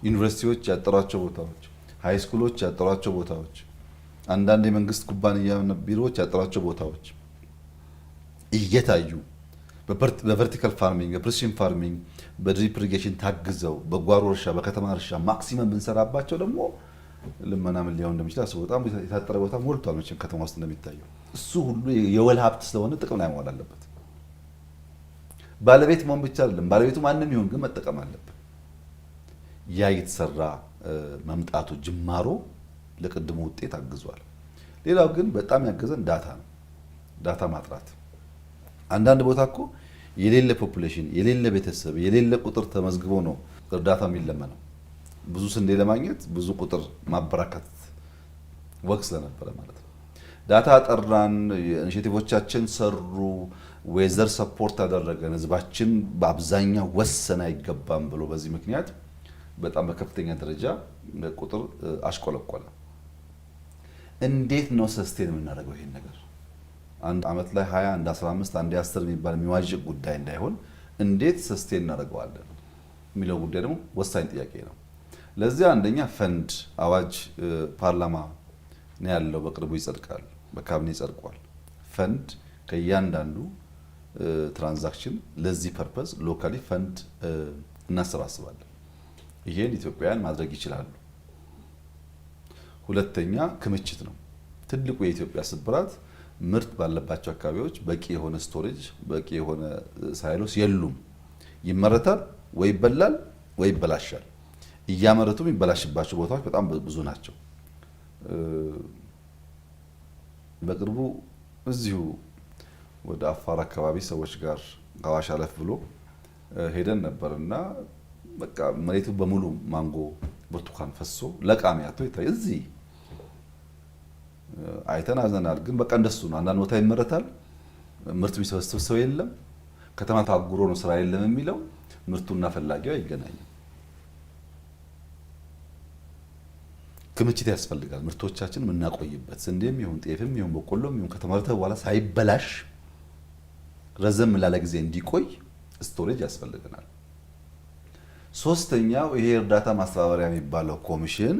ዩኒቨርሲቲዎች ያጠሯቸው ቦታዎች፣ ሃይ ስኩሎች ያጠሯቸው ቦታዎች፣ አንዳንድ የመንግስት ኩባንያ ቢሮዎች ያጠሯቸው ቦታዎች እየታዩ በቨርቲካል ፋርሚንግ፣ በፕሪሲሽን ፋርሚንግ፣ በድሪፕ ኢሪጌሽን ታግዘው በጓሮ እርሻ፣ በከተማ እርሻ ማክሲመም ብንሰራባቸው ደግሞ ልመና ምን ሊሆን እንደሚችል አስቡ። በጣም የታጠረ ቦታ ሞልቷል መቼም ከተማ ውስጥ እንደሚታየው። እሱ ሁሉ የወል ሀብት ስለሆነ ጥቅም ላይ መዋል አለበት። ባለቤት መሆን ብቻ አይደለም፣ ባለቤቱ ማንም ይሁን ግን መጠቀም አለበት። ያ የተሰራ መምጣቱ ጅማሮ ለቅድሙ ውጤት አግዟል። ሌላው ግን በጣም ያገዘን ዳታ ነው። ዳታ ማጥራት አንዳንድ ቦታ እኮ የሌለ ፖፑሌሽን የሌለ ቤተሰብ የሌለ ቁጥር ተመዝግቦ ነው እርዳታ የሚለመነው። ብዙ ስንዴ ለማግኘት ብዙ ቁጥር ማበራከት ወግ ስለነበረ ማለት ነው። ዳታ አጠራን፣ ኢኒሼቲቮቻችን ሰሩ፣ ዌዘር ሰፖርት አደረገን፣ ህዝባችን በአብዛኛው ወሰን አይገባም ብሎ በዚህ ምክንያት በጣም በከፍተኛ ደረጃ ቁጥር አሽቆለቆለ። እንዴት ነው ሰስቴን የምናደርገው ይሄን ነገር? አንድ አመት ላይ 20 አንድ 15 አንድ 10 የሚባል የሚዋዥቅ ጉዳይ እንዳይሆን እንዴት ሰስቴን እናደርገዋለን የሚለው ጉዳይ ደግሞ ወሳኝ ጥያቄ ነው። ለዚህ አንደኛ ፈንድ አዋጅ ፓርላማ ነው ያለው፣ በቅርቡ ይጸድቃል፣ በካቢኔ ጸድቋል። ፈንድ ከእያንዳንዱ ትራንዛክሽን ለዚህ ፐርፐዝ ሎካሊ ፈንድ እናሰባስባለን። ይሄን ኢትዮጵያውያን ማድረግ ይችላሉ። ሁለተኛ ክምችት ነው። ትልቁ የኢትዮጵያ ስብራት ምርት ባለባቸው አካባቢዎች በቂ የሆነ ስቶሬጅ በቂ የሆነ ሳይሎስ የሉም። ይመረታል ወይ ይበላል ወይ ይበላሻል። እያመረቱ የሚበላሽባቸው ቦታዎች በጣም ብዙ ናቸው። በቅርቡ እዚሁ ወደ አፋር አካባቢ ሰዎች ጋር አዋሽ አለፍ ብሎ ሄደን ነበርና በቃ መሬቱ በሙሉ ማንጎ ብርቱካን ፈሶ ለቃሚ አቶ ይታይ እዚህ አይተን አዝነናል። ግን በቃ እንደሱ ነው። አንዳንድ ቦታ ይመረታል፣ ምርት የሚሰበስብ ሰው የለም። ከተማ ታጉሮ ነው ስራ የለም የሚለው ምርቱና ፈላጊው አይገናኝም። ክምችት ያስፈልጋል። ምርቶቻችን የምናቆይበት ስንዴም ይሁን ጤፍም ይሁን በቆሎም ይሁን ከተመረተ በኋላ ሳይበላሽ ረዘም ላለ ጊዜ እንዲቆይ ስቶሬጅ ያስፈልገናል። ሶስተኛው ይሄ እርዳታ ማስተባበሪያ የሚባለው ኮሚሽን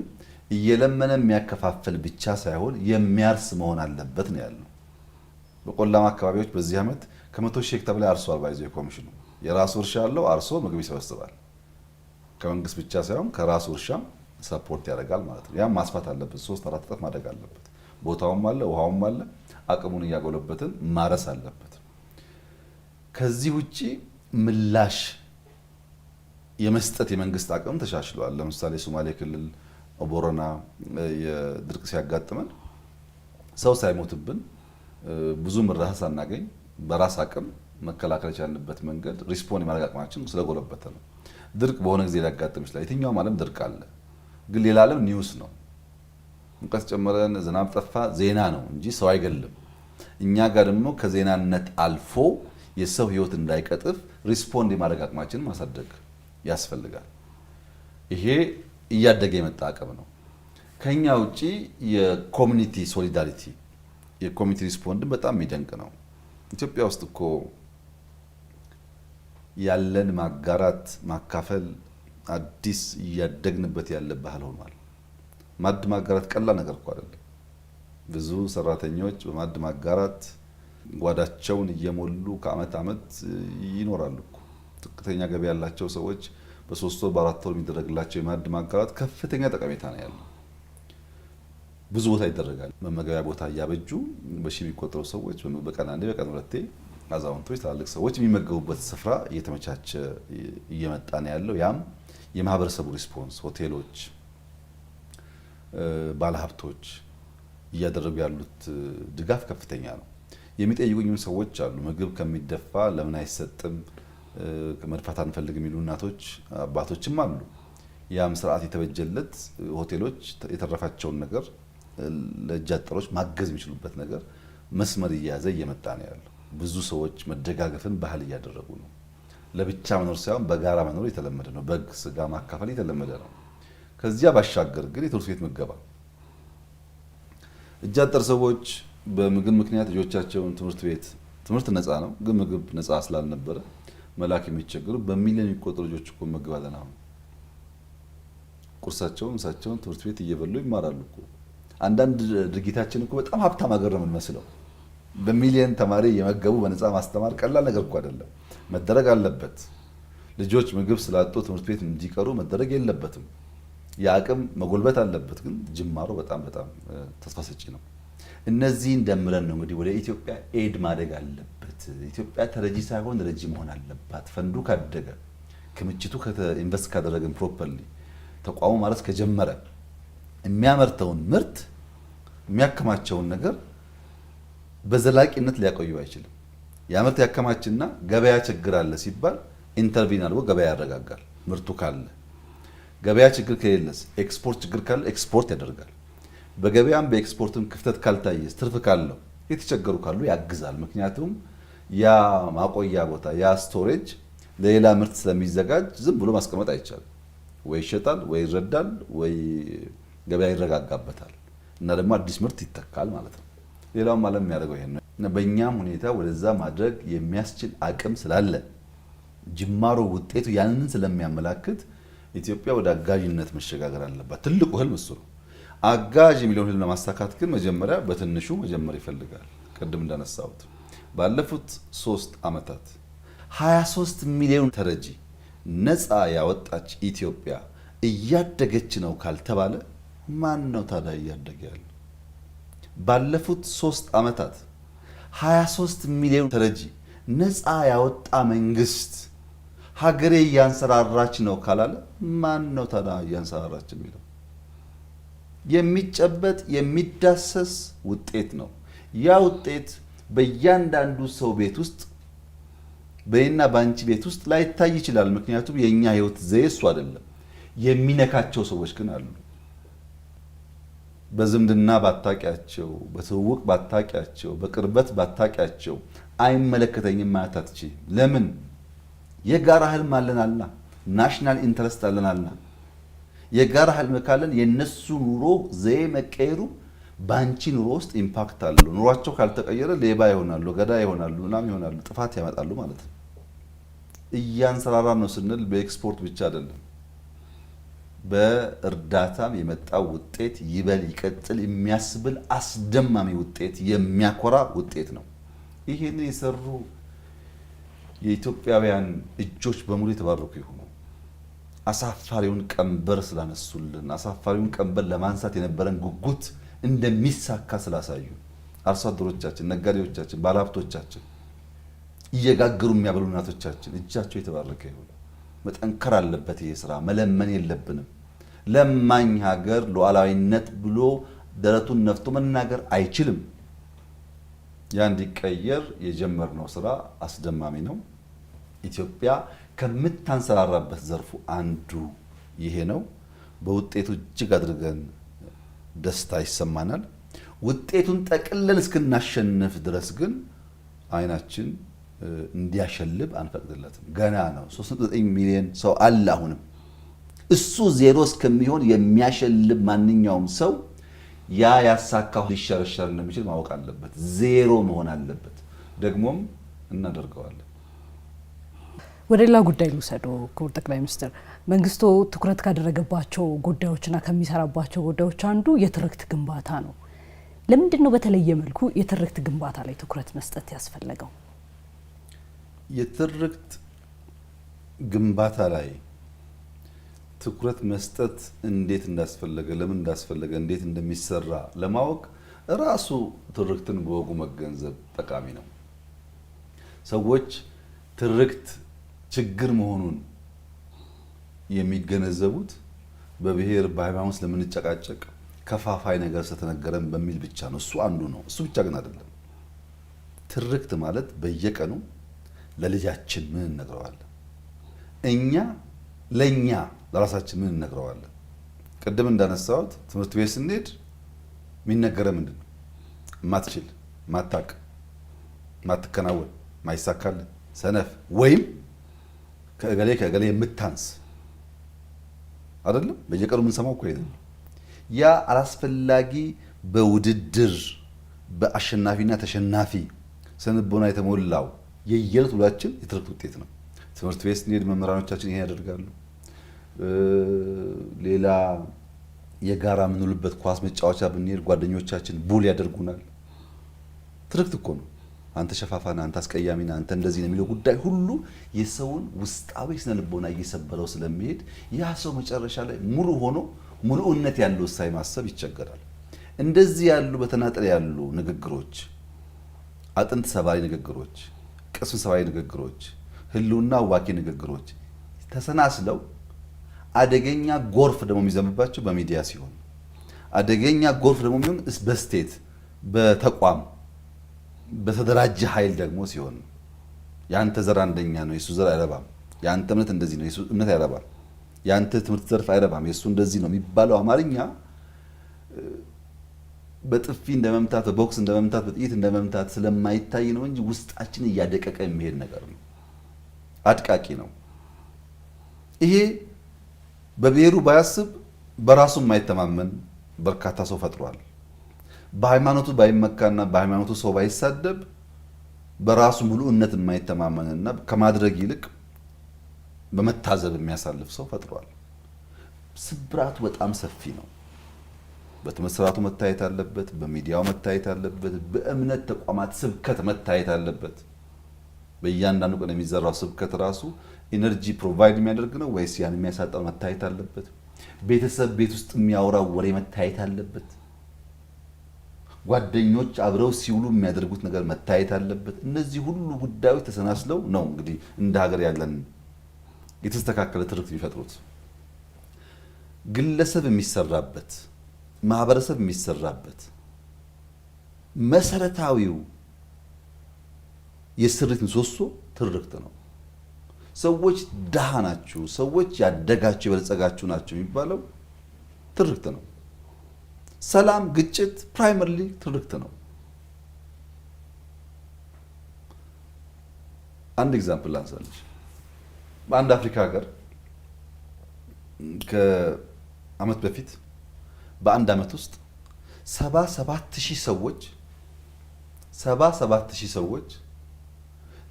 እየለመነ የሚያከፋፍል ብቻ ሳይሆን የሚያርስ መሆን አለበት ነው ያለው። በቆላማ አካባቢዎች በዚህ ዓመት ከ100 ሺህ ሄክታር በላይ አርሷል። ባይዘው ኮሚሽኑ የራሱ እርሻ አለው፣ አርሶ ምግብ ይሰበስባል። ከመንግስት ብቻ ሳይሆን ከራሱ እርሻም ሰፖርት ያደርጋል ማለት ነው። ያም ማስፋት አለበት፣ 3-4 እጥፍ ማደግ አለበት። ቦታውም አለ፣ ውሃውም አለ። አቅሙን እያጎለበትን ማረስ አለበት። ከዚህ ውጪ ምላሽ የመስጠት የመንግስት አቅም ተሻሽሏል። ለምሳሌ ሶማሌ ክልል ቦረና የድርቅ ሲያጋጥመን ሰው ሳይሞትብን ብዙ እርዳታ ሳናገኝ በራስ አቅም መከላከል የቻልንበት መንገድ ሪስፖንድ የማድረግ አቅማችን ስለጎለበተ ነው። ድርቅ በሆነ ጊዜ ሊያጋጥም ይችላል። የትኛውም ዓለም ድርቅ አለ። ግን ሌላ ዓለም ኒውስ ነው። ሙቀት ጨመረን፣ ዝናብ ጠፋ ዜና ነው እንጂ ሰው አይገልም። እኛ ጋር ደግሞ ከዜናነት አልፎ የሰው ህይወት እንዳይቀጥፍ ሪስፖንድ የማድረግ አቅማችንን ማሳደግ ያስፈልጋል። ይሄ እያደገ የመጣ አቅም ነው። ከኛ ውጪ የኮሚኒቲ ሶሊዳሪቲ የኮሚኒቲ ሪስፖንድን በጣም የሚደንቅ ነው። ኢትዮጵያ ውስጥ እኮ ያለን ማጋራት ማካፈል አዲስ እያደግንበት ያለ ባህል ሆኗል። ማዕድ ማጋራት ቀላል ነገር እኮ አይደለም። ብዙ ሰራተኞች በማዕድ ማጋራት ጓዳቸውን እየሞሉ ከአመት አመት ይኖራሉ እኮ። ዝቅተኛ ገቢ ያላቸው ሰዎች በ3 ወር በ4 ወር የሚደረግላቸው የማዕድ ማጋራት ከፍተኛ ጠቀሜታ ነው ያለው። ብዙ ቦታ ይደረጋል። መመገቢያ ቦታ እያበጁ በሺህ የሚቆጠሩ ሰዎች በቀን አንዴ በቀን ሁለቴ አዛውንቶች፣ ትላልቅ ሰዎች የሚመገቡበት ስፍራ እየተመቻቸ እየመጣ ነው ያለው። ያም የማህበረሰቡ ሪስፖንስ ሆቴሎች፣ ባለሀብቶች እያደረጉ ያሉት ድጋፍ ከፍተኛ ነው። የሚጠይቁኝም ሰዎች አሉ። ምግብ ከሚደፋ ለምን አይሰጥም መድፋት አንፈልግ የሚሉ እናቶች አባቶችም አሉ። ያም ስርዓት የተበጀለት ሆቴሎች የተረፋቸውን ነገር ለእጅ አጠሮች ማገዝ የሚችሉበት ነገር መስመር እየያዘ እየመጣ ነው ያለው። ብዙ ሰዎች መደጋገፍን ባህል እያደረጉ ነው። ለብቻ መኖር ሳይሆን በጋራ መኖር የተለመደ ነው። በግ ስጋ ማካፈል የተለመደ ነው። ከዚያ ባሻገር ግን የትምህርት ቤት ምገባ እጅ አጠር ሰዎች በምግብ ምክንያት ልጆቻቸውን ትምህርት ነፃ ነው፣ ግን ምግብ ነፃ ስላልነበረ መላክ የሚቸገሩ በሚሊዮን የሚቆጠሩ ልጆች እኮ መግባለን። አሁን ቁርሳቸውን ምሳቸውን ትምህርት ቤት እየበሉ ይማራሉ እኮ። አንዳንድ ድርጊታችን እኮ በጣም ሀብታም ሀገር ነው የምንመስለው። በሚሊዮን ተማሪ እየመገቡ በነፃ ማስተማር ቀላል ነገር እኮ አይደለም። መደረግ አለበት። ልጆች ምግብ ስላጡ ትምህርት ቤት እንዲቀሩ መደረግ የለበትም። የአቅም መጎልበት አለበት። ግን ጅማሮ በጣም ተስፋ ሰጪ ነው። እነዚህን ደምረን ነው እንግዲህ ወደ ኢትዮጵያ ኤድ ማደግ አለበት። ኢትዮጵያ ተረጂ ሳይሆን ረጂ መሆን አለባት። ፈንዱ ካደገ ክምችቱ ኢንቨስት ካደረግን ፕሮፐርሊ ተቋሙ ማለት ከጀመረ የሚያመርተውን ምርት የሚያከማቸውን ነገር በዘላቂነት ሊያቆዩ አይችልም። ያመርት ያከማችና ገበያ ችግር አለ ሲባል ኢንተርቪን አድርጎ ገበያ ያረጋጋል። ምርቱ ካለ ገበያ ችግር ከሌለስ ኤክስፖርት ችግር ካለ ኤክስፖርት ያደርጋል። በገበያም በኤክስፖርትም ክፍተት ካልታየስ ትርፍ ካለው የተቸገሩ ካሉ ያግዛል። ምክንያቱም ያ ማቆያ ቦታ ያ ስቶሬጅ ለሌላ ምርት ስለሚዘጋጅ ዝም ብሎ ማስቀመጥ አይቻልም። ወይ ይሸጣል፣ ወይ ይረዳል፣ ወይ ገበያ ይረጋጋበታል እና ደግሞ አዲስ ምርት ይተካል ማለት ነው። ሌላውም ዓለም የሚያደርገው ይሄን ነው እና በእኛም ሁኔታ ወደዛ ማድረግ የሚያስችል አቅም ስላለ ጅማሮ ውጤቱ ያንን ስለሚያመላክት ኢትዮጵያ ወደ አጋዥነት መሸጋገር አለባት። ትልቁ ህልም እሱ ነው። አጋዥ የሚለውን ህልም ለማሳካት ግን መጀመሪያ በትንሹ መጀመር ይፈልጋል። ቅድም እንዳነሳሁት ባለፉት 3 ዓመታት 23 ሚሊዮን ተረጂ ነፃ ያወጣች ኢትዮጵያ እያደገች ነው ካልተባለ ማን ነው ታዲያ እያደገ ያለው? ባለፉት 3 ዓመታት 23 ሚሊዮን ተረጂ ነፃ ያወጣ መንግስት ሀገሬ እያንሰራራች ነው ካላለ ማን ነው ታዲያ እያንሰራራች የሚለው? የሚጨበጥ የሚዳሰስ ውጤት ነው። ያ ውጤት በእያንዳንዱ ሰው ቤት ውስጥ በእኔና በአንቺ ቤት ውስጥ ላይታይ ይችላል። ምክንያቱም የኛ ህይወት ዘዬ እሱ አይደለም። የሚነካቸው ሰዎች ግን አሉ። በዝምድና ባታቂያቸው፣ በትውውቅ ባታቂያቸው፣ በቅርበት ባታቂያቸው አይመለከተኝም ማለት አትችይም። ለምን? የጋራ ህልም አለናልና፣ ናሽናል ኢንተረስት አለናልና። የጋራ ህልም ካለን የነሱ ኑሮ ዘዬ መቀየሩ ባንቺ ኑሮ ውስጥ ኢምፓክት አለው። ኑሯቸው ካልተቀየረ ሌባ ይሆናሉ፣ ገዳይ ይሆናሉ፣ ምናምን ይሆናሉ፣ ጥፋት ያመጣሉ ማለት ነው። እያንሰራራ ነው ስንል በኤክስፖርት ብቻ አይደለም፣ በእርዳታም የመጣው ውጤት ይበል ይቀጥል የሚያስብል አስደማሚ ውጤት፣ የሚያኮራ ውጤት ነው። ይሄንን የሰሩ የኢትዮጵያውያን እጆች በሙሉ የተባረኩ ይሁኑ። አሳፋሪውን ቀንበር ስላነሱልን፣ አሳፋሪውን ቀንበር ለማንሳት የነበረን ጉጉት እንደሚሳካ ስላሳዩ፣ አርሶ አደሮቻችን፣ ነጋዴዎቻችን፣ ባለሀብቶቻችን፣ እየጋገሩ የሚያበሉ እናቶቻችን እጃቸው የተባረከ ይሁን። መጠንከር አለበት ይሄ ስራ። መለመን የለብንም። ለማኝ ሀገር ሉዓላዊነት ብሎ ደረቱን ነፍቶ መናገር አይችልም። ያ እንዲቀየር የጀመርነው ስራ አስደማሚ ነው። ኢትዮጵያ ከምታንሰራራበት ዘርፉ አንዱ ይሄ ነው። በውጤቱ እጅግ አድርገን ደስታ ይሰማናል። ውጤቱን ጠቅለን እስክናሸንፍ ድረስ ግን አይናችን እንዲያሸልብ አንፈቅድለትም። ገና ነው። 3.9 ሚሊዮን ሰው አለ። አሁንም እሱ ዜሮ እስከሚሆን የሚያሸልብ ማንኛውም ሰው ያ ያሳካው ሊሸረሸር እንደሚችል ማወቅ አለበት። ዜሮ መሆን አለበት። ደግሞም እናደርገዋለን። ወደ ሌላ ጉዳይ ልውሰዶ። ክቡር ጠቅላይ ሚኒስትር፣ መንግስቱ ትኩረት ካደረገባቸው ጉዳዮችና ከሚሰራባቸው ጉዳዮች አንዱ የትርክት ግንባታ ነው። ለምንድን ነው በተለየ መልኩ የትርክት ግንባታ ላይ ትኩረት መስጠት ያስፈለገው? የትርክት ግንባታ ላይ ትኩረት መስጠት እንዴት እንዳስፈለገ፣ ለምን እንዳስፈለገ፣ እንዴት እንደሚሰራ ለማወቅ ራሱ ትርክትን በወጉ መገንዘብ ጠቃሚ ነው። ሰዎች ትርክት ችግር መሆኑን የሚገነዘቡት በብሔር በሃይማኖት ስለምንጨቃጨቅ ከፋፋይ ነገር ስለተነገረን በሚል ብቻ ነው። እሱ አንዱ ነው። እሱ ብቻ ግን አይደለም። ትርክት ማለት በየቀኑ ለልጃችን ምን እነግረዋለን፣ እኛ ለኛ ለራሳችን ምን እነግረዋለን። ቅድም እንዳነሳሁት ትምህርት ቤት ስንሄድ የሚነገረ ምንድን ነው? ማትችል፣ ማታቅ፣ ማትከናወን፣ ማይሳካልን፣ ሰነፍ ወይም ከእገሌ የምታንስ አይደለም። በየቀኑ የምንሰማው እኮ ይሄ ያ አላስፈላጊ በውድድር በአሸናፊና ተሸናፊ ስነልቦና የተሞላው የየዕለት ውሏችን የትርክት ውጤት ነው። ትምህርት ቤት ስንሄድ መምህራኖቻችን ይሄን ያደርጋሉ። ሌላ የጋራ የምንውልበት ኳስ መጫወቻ ብንሄድ ጓደኞቻችን ቡል ያደርጉናል። ትርክት እኮ ነው። አንተ ሸፋፋና፣ አንተ አስቀያሚና፣ አንተ እንደዚህ ነው የሚለው ጉዳይ ሁሉ የሰውን ውስጣዊ ስነልቦና እየሰበረው ስለሚሄድ ያ ሰው መጨረሻ ላይ ሙሉ ሆኖ ሙሉነት ያለው ሳይ ማሰብ ይቸገራል። እንደዚህ ያሉ በተናጠል ያሉ ንግግሮች፣ አጥንት ሰባሪ ንግግሮች፣ ቅስም ሰባሪ ንግግሮች፣ ህልውና አዋኪ ንግግሮች ተሰናስለው አደገኛ ጎርፍ ደግሞ የሚዘምባቸው በሚዲያ ሲሆን አደገኛ ጎርፍ ደግሞ የሚሆን በስቴት በተቋም በተደራጀ ኃይል ደግሞ ሲሆን ያንተ ዘር አንደኛ ነው የሱ ዘር አይረባም፣ ያንተ እምነት እንደዚህ ነው የሱ እምነት አይረባም፣ ያንተ ትምህርት ዘርፍ አይረባም የሱ እንደዚህ ነው የሚባለው አማርኛ በጥፊ እንደመምታት በቦክስ እንደመምታት በጥይት እንደመምታት ስለማይታይ ነው እንጂ ውስጣችን እያደቀቀ የሚሄድ ነገር ነው። አድቃቂ ነው። ይሄ በብሔሩ ባያስብ በራሱ የማይተማመን በርካታ ሰው ፈጥሯል። በሃይማኖቱ ባይመካና በሃይማኖቱ ሰው ባይሳደብ በራሱ ሙሉእነት የማይተማመንና ከማድረግ ይልቅ በመታዘብ የሚያሳልፍ ሰው ፈጥሯል። ስብራቱ በጣም ሰፊ ነው። በትምህርት ስርዓቱ መታየት አለበት፣ በሚዲያው መታየት አለበት፣ በእምነት ተቋማት ስብከት መታየት አለበት። በእያንዳንዱ ቀን የሚዘራው ስብከት ራሱ ኢነርጂ ፕሮቫይድ የሚያደርግ ነው ወይስ ያን የሚያሳጣው መታየት አለበት። ቤተሰብ ቤት ውስጥ የሚያወራው ወሬ መታየት አለበት። ጓደኞች አብረው ሲውሉ የሚያደርጉት ነገር መታየት አለበት። እነዚህ ሁሉ ጉዳዮች ተሰናስለው ነው እንግዲህ እንደ ሀገር ያለን የተስተካከለ ትርክት የሚፈጥሩት። ግለሰብ የሚሰራበት ማህበረሰብ የሚሰራበት መሰረታዊው የስሪት ምሰሶ ትርክት ነው። ሰዎች ደሃ ናችሁ፣ ሰዎች ያደጋችሁ የበለጸጋችሁ ናቸው የሚባለው ትርክት ነው። ሰላም፣ ግጭት ፕራይመሪሊ ትርክት ነው። አንድ ኤግዛምፕል ላንሳለች። በአንድ አፍሪካ ሀገር ከአመት በፊት በአንድ አመት ውስጥ 77,000 ሰዎች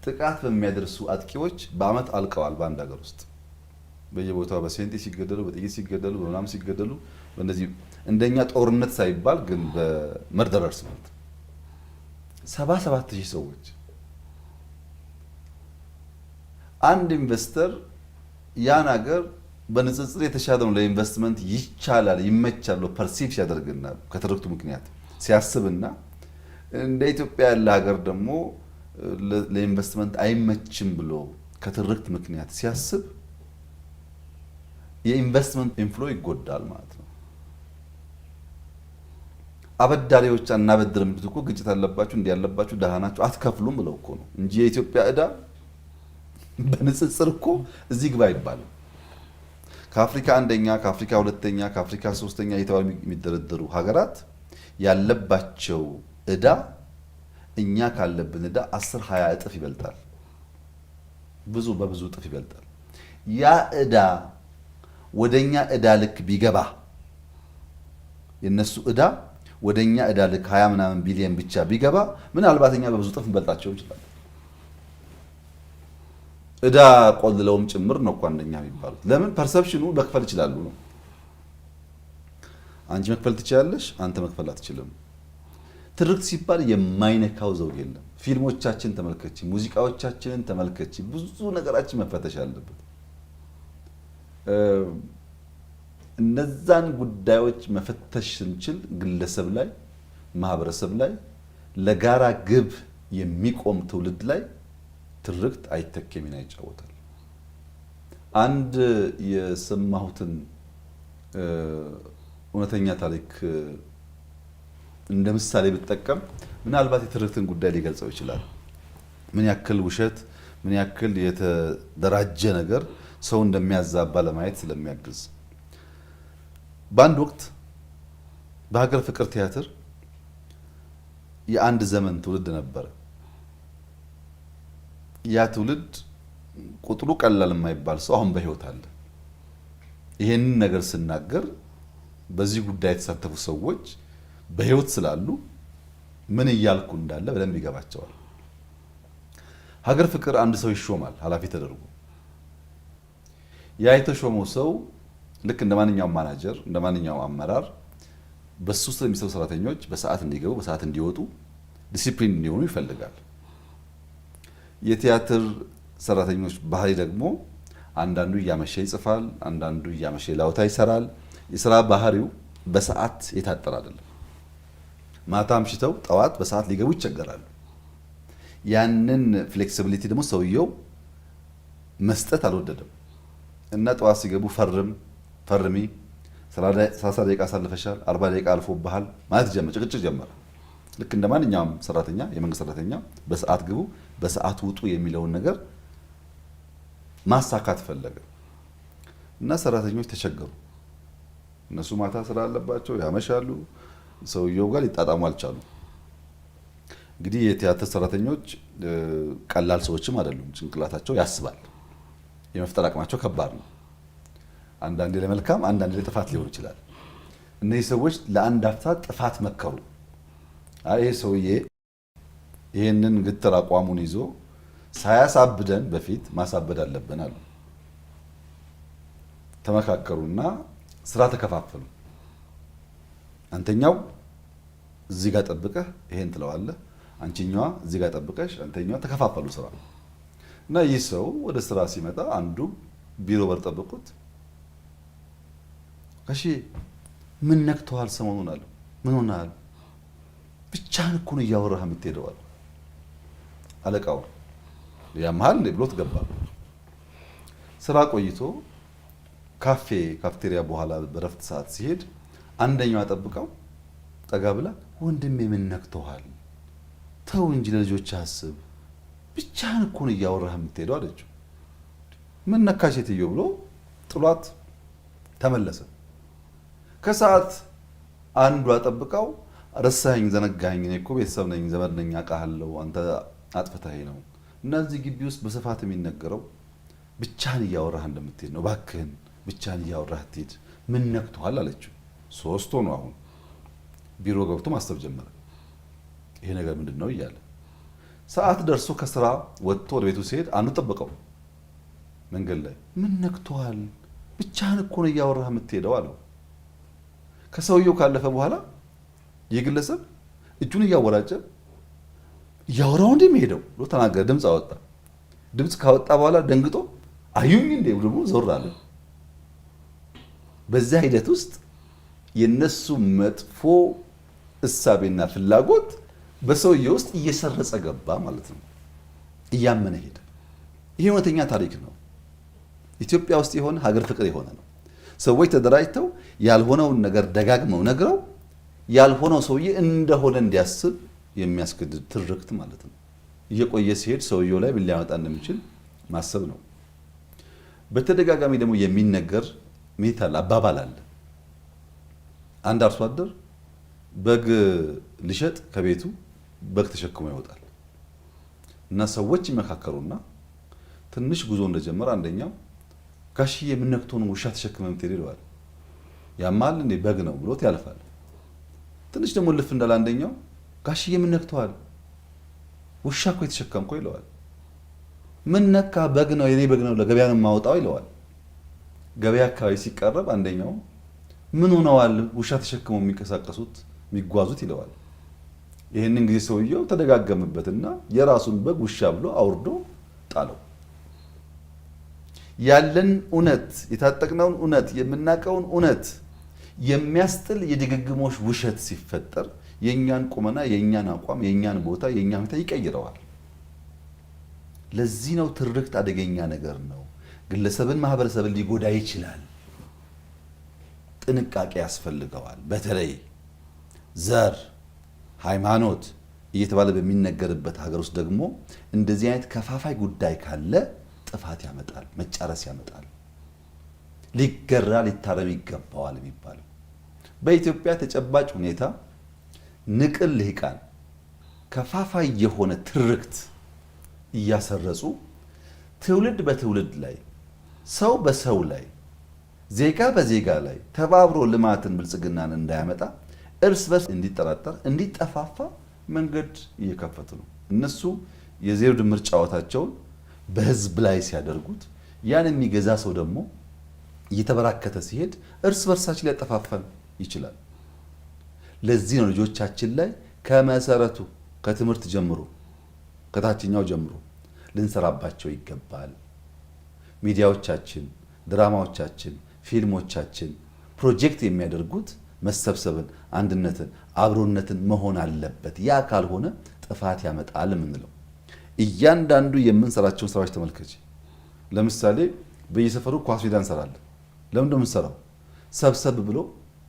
ጥቃት በሚያደርሱ አጥቂዎች በአመት አልቀዋል። በአንድ ሀገር ውስጥ በየቦታው በሴንጢ ሲገደሉ፣ በጥይት ሲገደሉ፣ በምናምን ሲገደሉ በእነዚህ እንደኛ ጦርነት ሳይባል ግን በመርደረርስ ማለት 77,000 ሰዎች። አንድ ኢንቨስተር ያን ሀገር በንጽጽር የተሻለ ነው ለኢንቨስትመንት ይቻላል ይመቻል ፐርሲቭ ሲያደርግና ከትርክቱ ምክንያት ሲያስብና እንደ ኢትዮጵያ ያለ ሀገር ደግሞ ለኢንቨስትመንት አይመችም ብሎ ከትርክት ምክንያት ሲያስብ የኢንቨስትመንት ኢንፍሎ ይጎዳል ማለት ነው። አበዳሪዎች አናበድርም ብትኮ ግጭት አለባችሁ እንዲህ ያለባችሁ ደሃ ናችሁ አትከፍሉም ብለው እኮ ነው እንጂ የኢትዮጵያ ዕዳ በንጽጽር እኮ እዚህ ግባ ይባላል። ከአፍሪካ አንደኛ፣ ከአፍሪካ ሁለተኛ፣ ከአፍሪካ ሶስተኛ እየተባሉ የሚደረደሩ ሀገራት ያለባቸው ዕዳ እኛ ካለብን ዕዳ 10-20 እጥፍ ይበልጣል። በብዙ እጥፍ ይበልጣል። ያ ዕዳ ወደኛ ዕዳ ልክ ቢገባ የነሱ ዕዳ ወደኛ ዕዳ ልክ 20 ምናምን ቢሊዮን ብቻ ቢገባ ምናልባት እኛ በብዙ እጥፍ እንበልጣቸው እንችላለን። ዕዳ ቆልለውም ጭምር ነው እኮ አንደኛ የሚባሉት። ለምን ፐርሰፕሽኑ መክፈል ይችላሉ ነው። አንቺ መክፈል ትችላለሽ፣ አንተ መክፈል አትችልም። ትርክት ሲባል የማይነካው ዘውግ የለም። ፊልሞቻችን ተመልከቺ፣ ሙዚቃዎቻችንን ተመልከቺ፣ ብዙ ነገራችን መፈተሽ አለበት። እነዛን ጉዳዮች መፈተሽ ስንችል ግለሰብ ላይ፣ ማህበረሰብ ላይ፣ ለጋራ ግብ የሚቆም ትውልድ ላይ ትርክት አይተኬ ሚና ይጫወታል። አንድ የሰማሁትን እውነተኛ ታሪክ እንደ ምሳሌ ብትጠቀም ምናልባት የትርክትን ጉዳይ ሊገልጸው ይችላል። ምን ያክል ውሸት፣ ምን ያክል የተደራጀ ነገር ሰው እንደሚያዛባ ለማየት ስለሚያግዝ። በአንድ ወቅት በሀገር ፍቅር ቲያትር የአንድ ዘመን ትውልድ ነበረ። ያ ትውልድ ቁጥሩ ቀላል የማይባል ሰው አሁን በህይወት አለ። ይሄንን ነገር ስናገር በዚህ ጉዳይ የተሳተፉ ሰዎች በህይወት ስላሉ ምን እያልኩ እንዳለ በደንብ ይገባቸዋል። ሀገር ፍቅር አንድ ሰው ይሾማል ኃላፊ ተደርጎ። ያ የተሾመው ሰው ልክ እንደ ማንኛውም ማናጀር እንደ ማንኛውም አመራር በሱ ስር የሚሰሩ ሰራተኞች በሰዓት እንዲገቡ በሰዓት እንዲወጡ ዲሲፕሊን እንዲሆኑ ይፈልጋል። የቲያትር ሰራተኞች ባህሪ ደግሞ አንዳንዱ እያመሸ ይጽፋል፣ አንዳንዱ እያመሸ ላውታ ይሰራል። የሥራ ባህሪው በሰዓት የታጠረ አይደለም። ማታ አምሽተው ጠዋት በሰዓት ሊገቡ ይቸገራሉ። ያንን ፍሌክሲቢሊቲ ደግሞ ሰውየው መስጠት አልወደደም እና ጠዋት ሲገቡ ፈርሚ 30 ደቂቃ አሳልፈሻል፣ 40 ደቂቃ አልፎብሃል ማለት ጭቅጭቅ ጀመረ። ልክ እንደ ማንኛውም ሰራተኛ የመንግስት ሰራተኛ በሰዓት ግቡ በሰዓት ውጡ የሚለውን ነገር ማሳካት ፈለገ እና ሰራተኞች ተቸገሩ። እነሱ ማታ ስራ አለባቸው፣ ያመሻሉ። ሰውየው ጋር ሊጣጣሙ አልቻሉ። እንግዲህ የቲያትር ሰራተኞች ቀላል ሰዎችም አይደሉም። ጭንቅላታቸው ያስባል። የመፍጠር አቅማቸው ከባድ ነው። አንዳንዴ ለመልካም አንዳንዴ ለጥፋት ሊሆን ይችላል። እነዚህ ሰዎች ለአንድ አፍታ ጥፋት መከሩ። ይሄ ሰውዬ ይሄንን ግትር አቋሙን ይዞ ሳያሳብደን በፊት ማሳበድ አለብን አሉ። ተመካከሩና ስራ ተከፋፈሉ። አንተኛው እዚህ ጋር ጠብቀህ ይሄን ትለዋለህ፣ አንቺኛዋ እዚህ ጋር ጠብቀሽ፣ አንተኛዋ ተከፋፈሉ ስራ እና ይህ ሰው ወደ ስራ ሲመጣ አንዱ ቢሮ በር ጠብቁት። እሺ ምን ነክተዋል ሰሞኑን አለው። ምን ሆነሃል? ብቻህን እኮ ነው እያወራህ የምትሄደው አለ አለቃው። ያመሃል ብሎት ገባ። ስራ ቆይቶ ካፍቴሪያ በኋላ በረፍት ሰዓት ሲሄድ አንደኛው ጠብቀው ጠጋ ብላ ወንድሜ ምን ነክተዋል? ተው እንጂ ለልጆች አስብ፣ ብቻህን እኮ ነው እያወራህ የምትሄደው አለችው። ምን ነካሽ ሴትዮ ብሎ ጥሏት ተመለሰ። ከሰዓት አንዷ ጠብቀው ረሳኸኝ፣ ዘነጋኸኝ፣ እኔ እኮ ቤተሰብ ነኝ፣ ዘመድ ነኝ፣ አውቃለሁ፣ አንተ አጥፍተኸኝ ነው እና እዚህ ግቢ ውስጥ በስፋት የሚነገረው ብቻህን እያወራህ እንደምትሄድ ነው። እባክህን ብቻህን እያወራህ ትሄድ፣ ምን ነክቶሃል አለችው። 3 ሆኖ አሁን ቢሮ ገብቶ ማሰብ ጀመረ። ይሄ ነገር ምንድን ነው እያለ ሰዓት ደርሶ ከስራ ወጥቶ ወደ ቤቱ ሲሄድ አንዱ ጠበቀው መንገድ ላይ። ምን ነክቶሃል? ብቻህን እኮ ነው እያወራህ የምትሄደው አለው። ከሰውየው ካለፈ በኋላ የግለሰብ እጁን እያወራጨ እያወራው እንደሚሄደው ብሎ ተናገረ። ድምፅ አወጣ። ድምፅ ካወጣ በኋላ ደንግጦ አዩኝ እንዴ ብሎ ዞር አለ። በዛ ሂደት ውስጥ የነሱ መጥፎ እሳቤና ፍላጎት በሰውየው ውስጥ እየሰረጸ ገባ ማለት ነው። እያመነ ሄደ። ይሄ እውነተኛ ታሪክ ነው። ኢትዮጵያ ውስጥ የሆነ ሀገር ፍቅር የሆነ ነው። ሰዎች ተደራጅተው ያልሆነውን ነገር ደጋግመው ነግረው ያልሆነው ሰውዬ እንደሆነ እንዲያስብ የሚያስገድድ ትርክት ማለት ነው። እየቆየ ሲሄድ ሰውየው ላይ ምን ሊያመጣ እንደሚችል ማሰብ ነው። በተደጋጋሚ ደግሞ የሚነገር ሜታል አባባል አለ። አንድ አርሶ አደር በግ ሊሸጥ ከቤቱ በግ ተሸክሞ ይወጣል እና ሰዎች ይመካከሩና ትንሽ ጉዞ እንደጀመረ አንደኛው ጋሽዬ ምን ነክቶ ነው ውሻ ተሸክመ የምትሄድ ይለዋል። ያማል እንዴ በግ ነው ብሎት ያልፋል። ትንሽ ደግሞ ልፍ እንዳለ አንደኛው ጋሽዬ ምን ነክተዋል? ውሻ እኮ የተሸከምኩ ይለዋል። ምን ነካ? በግ ነው የኔ በግ ነው ለገበያ ነው የማወጣው ይለዋል። ገበያ አካባቢ ሲቀርብ አንደኛው ምን ሆነዋል? ውሻ ተሸክመው የሚንቀሳቀሱት የሚጓዙት ይለዋል። ይህንን ጊዜ ሰውየው ተደጋገመበትና የራሱን በግ ውሻ ብሎ አውርዶ ጣለው። ያለን እውነት የታጠቅነውን እውነት የምናቀውን እውነት የሚያስጥል የድግግሞሽ ውሸት ሲፈጠር የኛን ቁመና የኛን አቋም የኛን ቦታ የኛን ሁኔታ ይቀይረዋል። ለዚህ ነው ትርክት አደገኛ ነገር ነው። ግለሰብን ማህበረሰብን ሊጎዳ ይችላል። ጥንቃቄ ያስፈልገዋል። በተለይ ዘር ሃይማኖት እየተባለ በሚነገርበት ሀገር ውስጥ ደግሞ እንደዚህ አይነት ከፋፋይ ጉዳይ ካለ ጥፋት ያመጣል፣ መጫረስ ያመጣል። ሊገራ ሊታረም ይገባዋል የሚባለው በኢትዮጵያ ተጨባጭ ሁኔታ ንቅል ልሂቃን ከፋፋይ የሆነ ትርክት እያሰረጹ ትውልድ በትውልድ ላይ ሰው በሰው ላይ ዜጋ በዜጋ ላይ ተባብሮ ልማትን ብልጽግናን እንዳያመጣ እርስ በርስ እንዲጠራጠር እንዲጠፋፋ መንገድ እየከፈቱ ነው። እነሱ የዜሮ ድምር ጨዋታቸውን በህዝብ ላይ ሲያደርጉት ያን የሚገዛ ሰው ደግሞ እየተበራከተ ሲሄድ እርስ በርሳችን ሊያጠፋፋን ይችላል። ለዚህ ነው ልጆቻችን ላይ ከመሰረቱ ከትምህርት ጀምሮ ከታችኛው ጀምሮ ልንሰራባቸው ይገባል። ሚዲያዎቻችን፣ ድራማዎቻችን፣ ፊልሞቻችን ፕሮጀክት የሚያደርጉት መሰብሰብን፣ አንድነትን፣ አብሮነትን መሆን አለበት። ያ ካልሆነ ጥፋት ያመጣል የምንለው እያንዳንዱ የምንሰራቸውን ስራዎች ተመልከች። ለምሳሌ በየሰፈሩ ኳስ ሜዳ እንሰራለን። ለምን እንደምንሰራው ሰብሰብ ብሎ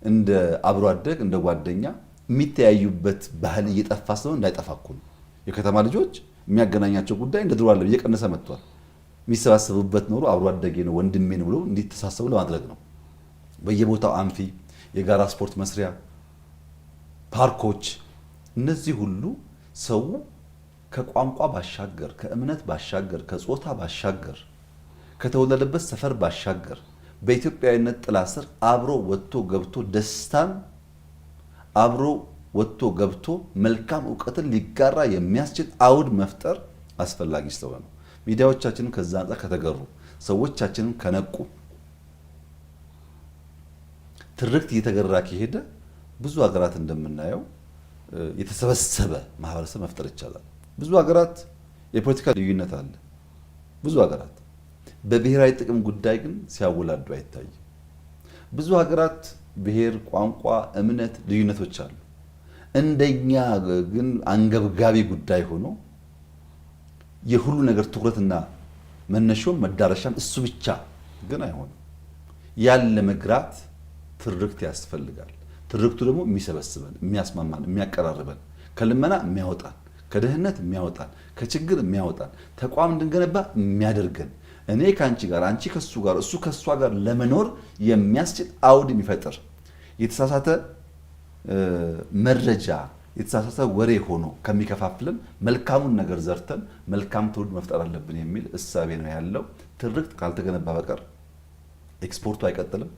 እንደ አብሮ አደግ እንደ ጓደኛ የሚተያዩበት ባህል እየጠፋ ስለሆነ እንዳይጠፋ እኮ ነው። የከተማ ልጆች የሚያገናኛቸው ጉዳይ እንደ ድሮ አለ እየቀነሰ መጥቷል። የሚሰባሰቡበት ኖሮ አብሮ አደጌ ነው ወንድሜ ነው ብሎ እንዲተሳሰቡ ለማድረግ ነው። በየቦታው አንፊ፣ የጋራ ስፖርት መስሪያ፣ ፓርኮች፣ እነዚህ ሁሉ ሰው ከቋንቋ ባሻገር ከእምነት ባሻገር ከጾታ ባሻገር ከተወለደበት ሰፈር ባሻገር በኢትዮጵያዊነት ጥላ ስር አብሮ ወጥቶ ገብቶ ደስታን አብሮ ወጥቶ ገብቶ መልካም ዕውቀትን ሊጋራ የሚያስችል አውድ መፍጠር አስፈላጊ ስለሆነ ነው። ሚዲያዎቻችንም ከዛ አንጻር ከተገሩ ሰዎቻችንም ከነቁ ትርክት እየተገራ ከሄደ ብዙ ሀገራት እንደምናየው የተሰበሰበ ማህበረሰብ መፍጠር ይቻላል። ብዙ ሀገራት የፖለቲካ ልዩነት አለ። ብዙ ሀገራት በብሔራዊ ጥቅም ጉዳይ ግን ሲያወላዱ አይታይም። ብዙ ሀገራት ብሔር፣ ቋንቋ፣ እምነት ልዩነቶች አሉ። እንደኛ ግን አንገብጋቢ ጉዳይ ሆኖ የሁሉ ነገር ትኩረትና መነሻም መዳረሻም እሱ ብቻ ግን አይሆንም። ያለ መግራት ትርክት ያስፈልጋል። ትርክቱ ደግሞ የሚሰበስበን፣ የሚያስማማን፣ የሚያቀራርበን፣ ከልመና የሚያወጣን፣ ከድህነት የሚያወጣን፣ ከችግር የሚያወጣን፣ ተቋም እንድንገነባ የሚያደርገን፣ እኔ ከአንቺ ጋር አንቺ ከሱ ጋር እሱ ከሷ ጋር ለመኖር የሚያስችል አውድ የሚፈጥር የተሳሳተ መረጃ የተሳሳተ ወሬ ሆኖ ከሚከፋፍልን መልካሙን ነገር ዘርተን መልካም ትውልድ መፍጠር አለብን የሚል እሳቤ ነው ያለው። ትርክት ካልተገነባ በቀር ኤክስፖርቱ አይቀጥልም።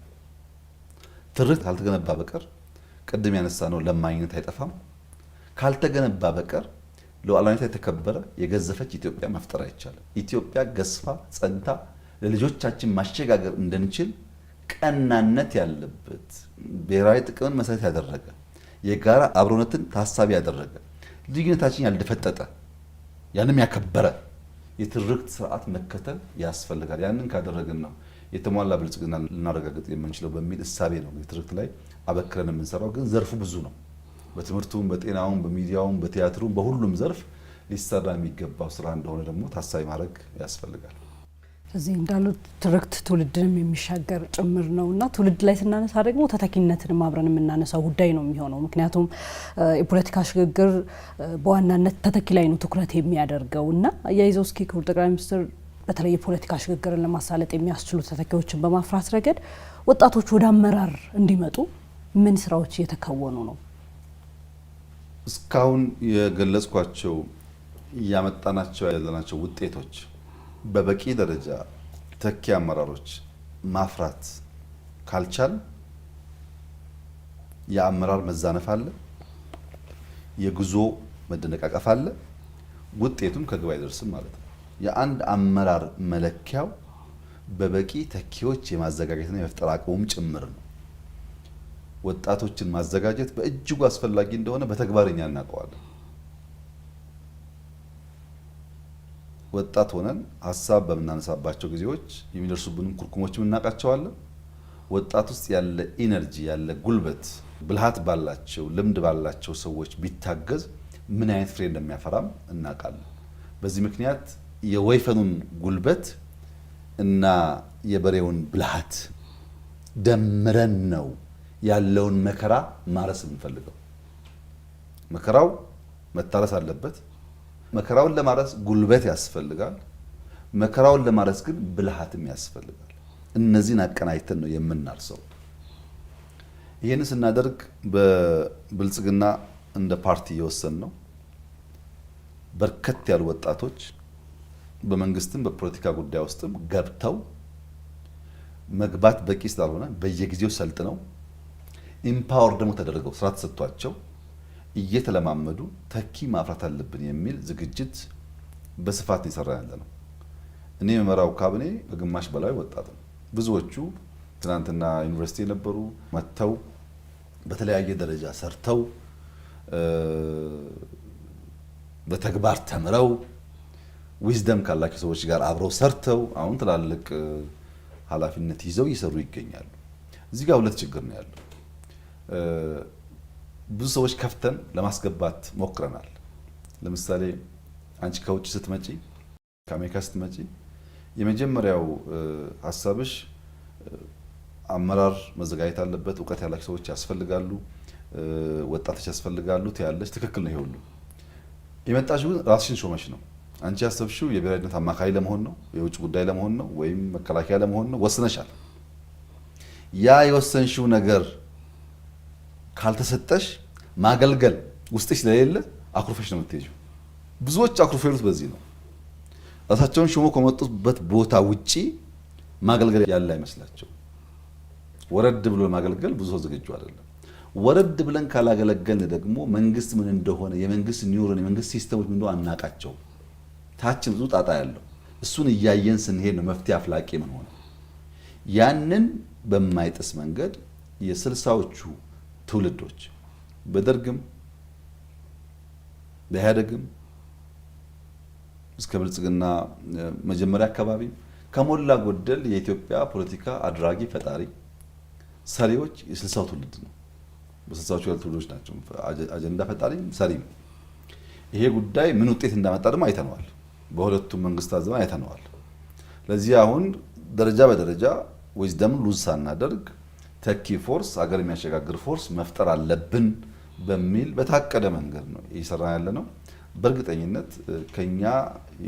ትርክት ካልተገነባ በቀር ቅድም ያነሳነው ለማኝነት አይጠፋም። ካልተገነባ በቀር ሉዓላዊነቷ የተከበረ የገዘፈች ኢትዮጵያ መፍጠር አይቻልም። ኢትዮጵያ ገዝፋ ጸንታ ለልጆቻችን ማሸጋገር እንድንችል ቀናነት ያለበት ብሔራዊ ጥቅምን መሰረት ያደረገ የጋራ አብሮነትን ታሳቢ ያደረገ ልዩነታችን ያልደፈጠጠ ያንም ያከበረ የትርክት ስርዓት መከተል ያስፈልጋል። ያንን ካደረግን ነው የተሟላ ብልጽግና ልናረጋግጥ የምንችለው በሚል እሳቤ ነው የትርክት ላይ አበክረን የምንሰራው። ግን ዘርፉ ብዙ ነው። በትምህርቱም፣ በጤናውም፣ በሚዲያውም፣ በቲያትሩም በሁሉም ዘርፍ ሊሰራ የሚገባው ስራ እንደሆነ ደግሞ ታሳቢ ማድረግ ያስፈልጋል። እዚህ እንዳሉት ትርክት ትውልድንም የሚሻገር ጭምር ነውና ትውልድ ላይ ስናነሳ ደግሞ ተተኪነትን አብረን የምናነሳው ጉዳይ ነው የሚሆነው። ምክንያቱም የፖለቲካ ሽግግር በዋናነት ተተኪ ላይ ነው ትኩረት የሚያደርገውና አያይዘው እስኪ ክቡር ጠቅላይ ሚኒስትር በተለይ የፖለቲካ ሽግግርን ለማሳለጥ የሚያስችሉ ተተኪዎችን በማፍራት ረገድ ወጣቶች ወደ አመራር እንዲመጡ ምን ስራዎች እየተከወኑ ነው? እስካሁን የገለጽኳቸው እያመጣናቸው ያለናቸው ውጤቶች በበቂ ደረጃ ተኪ አመራሮች ማፍራት ካልቻል የአመራር መዛነፍ አለ፣ የጉዞ መደነቃቀፍ አለ፣ ውጤቱም ከግብ አይደርስም ማለት ነው። የአንድ አመራር መለኪያው በበቂ ተኪዎች የማዘጋጀትና የመፍጠር አቅሙም ጭምር ነው። ወጣቶችን ማዘጋጀት በእጅጉ አስፈላጊ እንደሆነ በተግባርኛ እናውቀዋለን። ወጣት ሆነን ሀሳብ በምናነሳባቸው ጊዜዎች የሚደርሱብንን ኩርኩሞችም እናውቃቸዋለን። ወጣት ውስጥ ያለ ኢነርጂ ያለ ጉልበት ብልሃት ባላቸው ልምድ ባላቸው ሰዎች ቢታገዝ ምን አይነት ፍሬ እንደሚያፈራም እናውቃለን። በዚህ ምክንያት የወይፈኑን ጉልበት እና የበሬውን ብልሃት ደምረን ነው ያለውን መከራ ማረስ የምንፈልገው። መከራው መታረስ አለበት። መከራውን ለማረስ ጉልበት ያስፈልጋል። መከራውን ለማረስ ግን ብልሃትም ያስፈልጋል። እነዚህን አቀናጅተን ነው የምናርሰው። ይህን ስናደርግ በብልጽግና እንደ ፓርቲ የወሰን ነው በርከት ያሉ ወጣቶች በመንግስትም በፖለቲካ ጉዳይ ውስጥም ገብተው መግባት በቂ ስላልሆነ በየጊዜው ሰልጥነው ኢምፓወር ደግሞ ተደርገው ስራ ተሰጥቷቸው እየተለማመዱ ተኪ ማፍራት አለብን የሚል ዝግጅት በስፋት ይሰራ ያለ ነው። እኔ የመራው ካቢኔ በግማሽ በላይ ወጣት ነው። ብዙዎቹ ትናንትና ዩኒቨርሲቲ የነበሩ መጥተው በተለያየ ደረጃ ሰርተው በተግባር ተምረው ዊዝደም ካላቸው ሰዎች ጋር አብረው ሰርተው አሁን ትላልቅ ኃላፊነት ይዘው እየሰሩ ይገኛሉ። እዚህ ጋር ሁለት ችግር ነው ያለው። ብዙ ሰዎች ከፍተን ለማስገባት ሞክረናል። ለምሳሌ አንቺ ከውጭ ስትመጪ ከአሜሪካ ስትመጪ የመጀመሪያው ሀሳብሽ አመራር መዘጋጀት አለበት፣ እውቀት ያላቸው ሰዎች ያስፈልጋሉ፣ ወጣቶች ያስፈልጋሉ ትያለሽ። ትክክል ነው። ይሄ ሁሉ የመጣሽው ግን ራስሽን ሾመሽ ነው። አንቺ ያሰብሽው የብሔራዊ ደህንነት አማካሪ ለመሆን ነው፣ የውጭ ጉዳይ ለመሆን ነው፣ ወይም መከላከያ ለመሆን ነው። ወስነሻል። ያ የወሰንሽው ነገር ካልተሰጠሽ ማገልገል ውስጥሽ ስለሌለ አኩርፈሽ ነው የምትሄጂው። ብዙዎች አኩርፈው የሉት በዚህ ነው። ራሳቸውን ሾሞ ከመጡበት ቦታ ውጪ ማገልገል ያለ አይመስላቸው። ወረድ ብሎ ማገልገል ብዙ ሰው ዝግጁ አይደለም። ወረድ ብለን ካላገለገልን ደግሞ መንግስት ምን እንደሆነ የመንግስት ኒውሮን የመንግስት ሲስተሞች ምን እንደሆነ አናቃቸው። ታች ብዙ ጣጣ ያለው እሱን እያየን ስንሄድ ነው መፍትሄ አፍላቂ ምን ሆነ። ያንን በማይጥስ መንገድ የስልሳዎቹ ትውልዶች በደርግም በኢህአዴግም እስከ ብልጽግና መጀመሪያ አካባቢ ከሞላ ጎደል የኢትዮጵያ ፖለቲካ አድራጊ ፈጣሪ ሰሪዎች የስልሳው ትውልድ ነው። በስልሳዎቹ ያሉ ትውልዶች ናቸው አጀንዳ ፈጣሪም ሰሪም። ይሄ ጉዳይ ምን ውጤት እንዳመጣ ደግሞ አይተነዋል። በሁለቱም መንግስታት ዘመን አይተነዋል። ለዚህ አሁን ደረጃ በደረጃ ዊዝደም ሉዝ ሳናደርግ ተኪ ፎርስ አገር የሚያሸጋግር ፎርስ መፍጠር አለብን በሚል በታቀደ መንገድ ነው እየሰራ ያለ ነው። በእርግጠኝነት ከኛ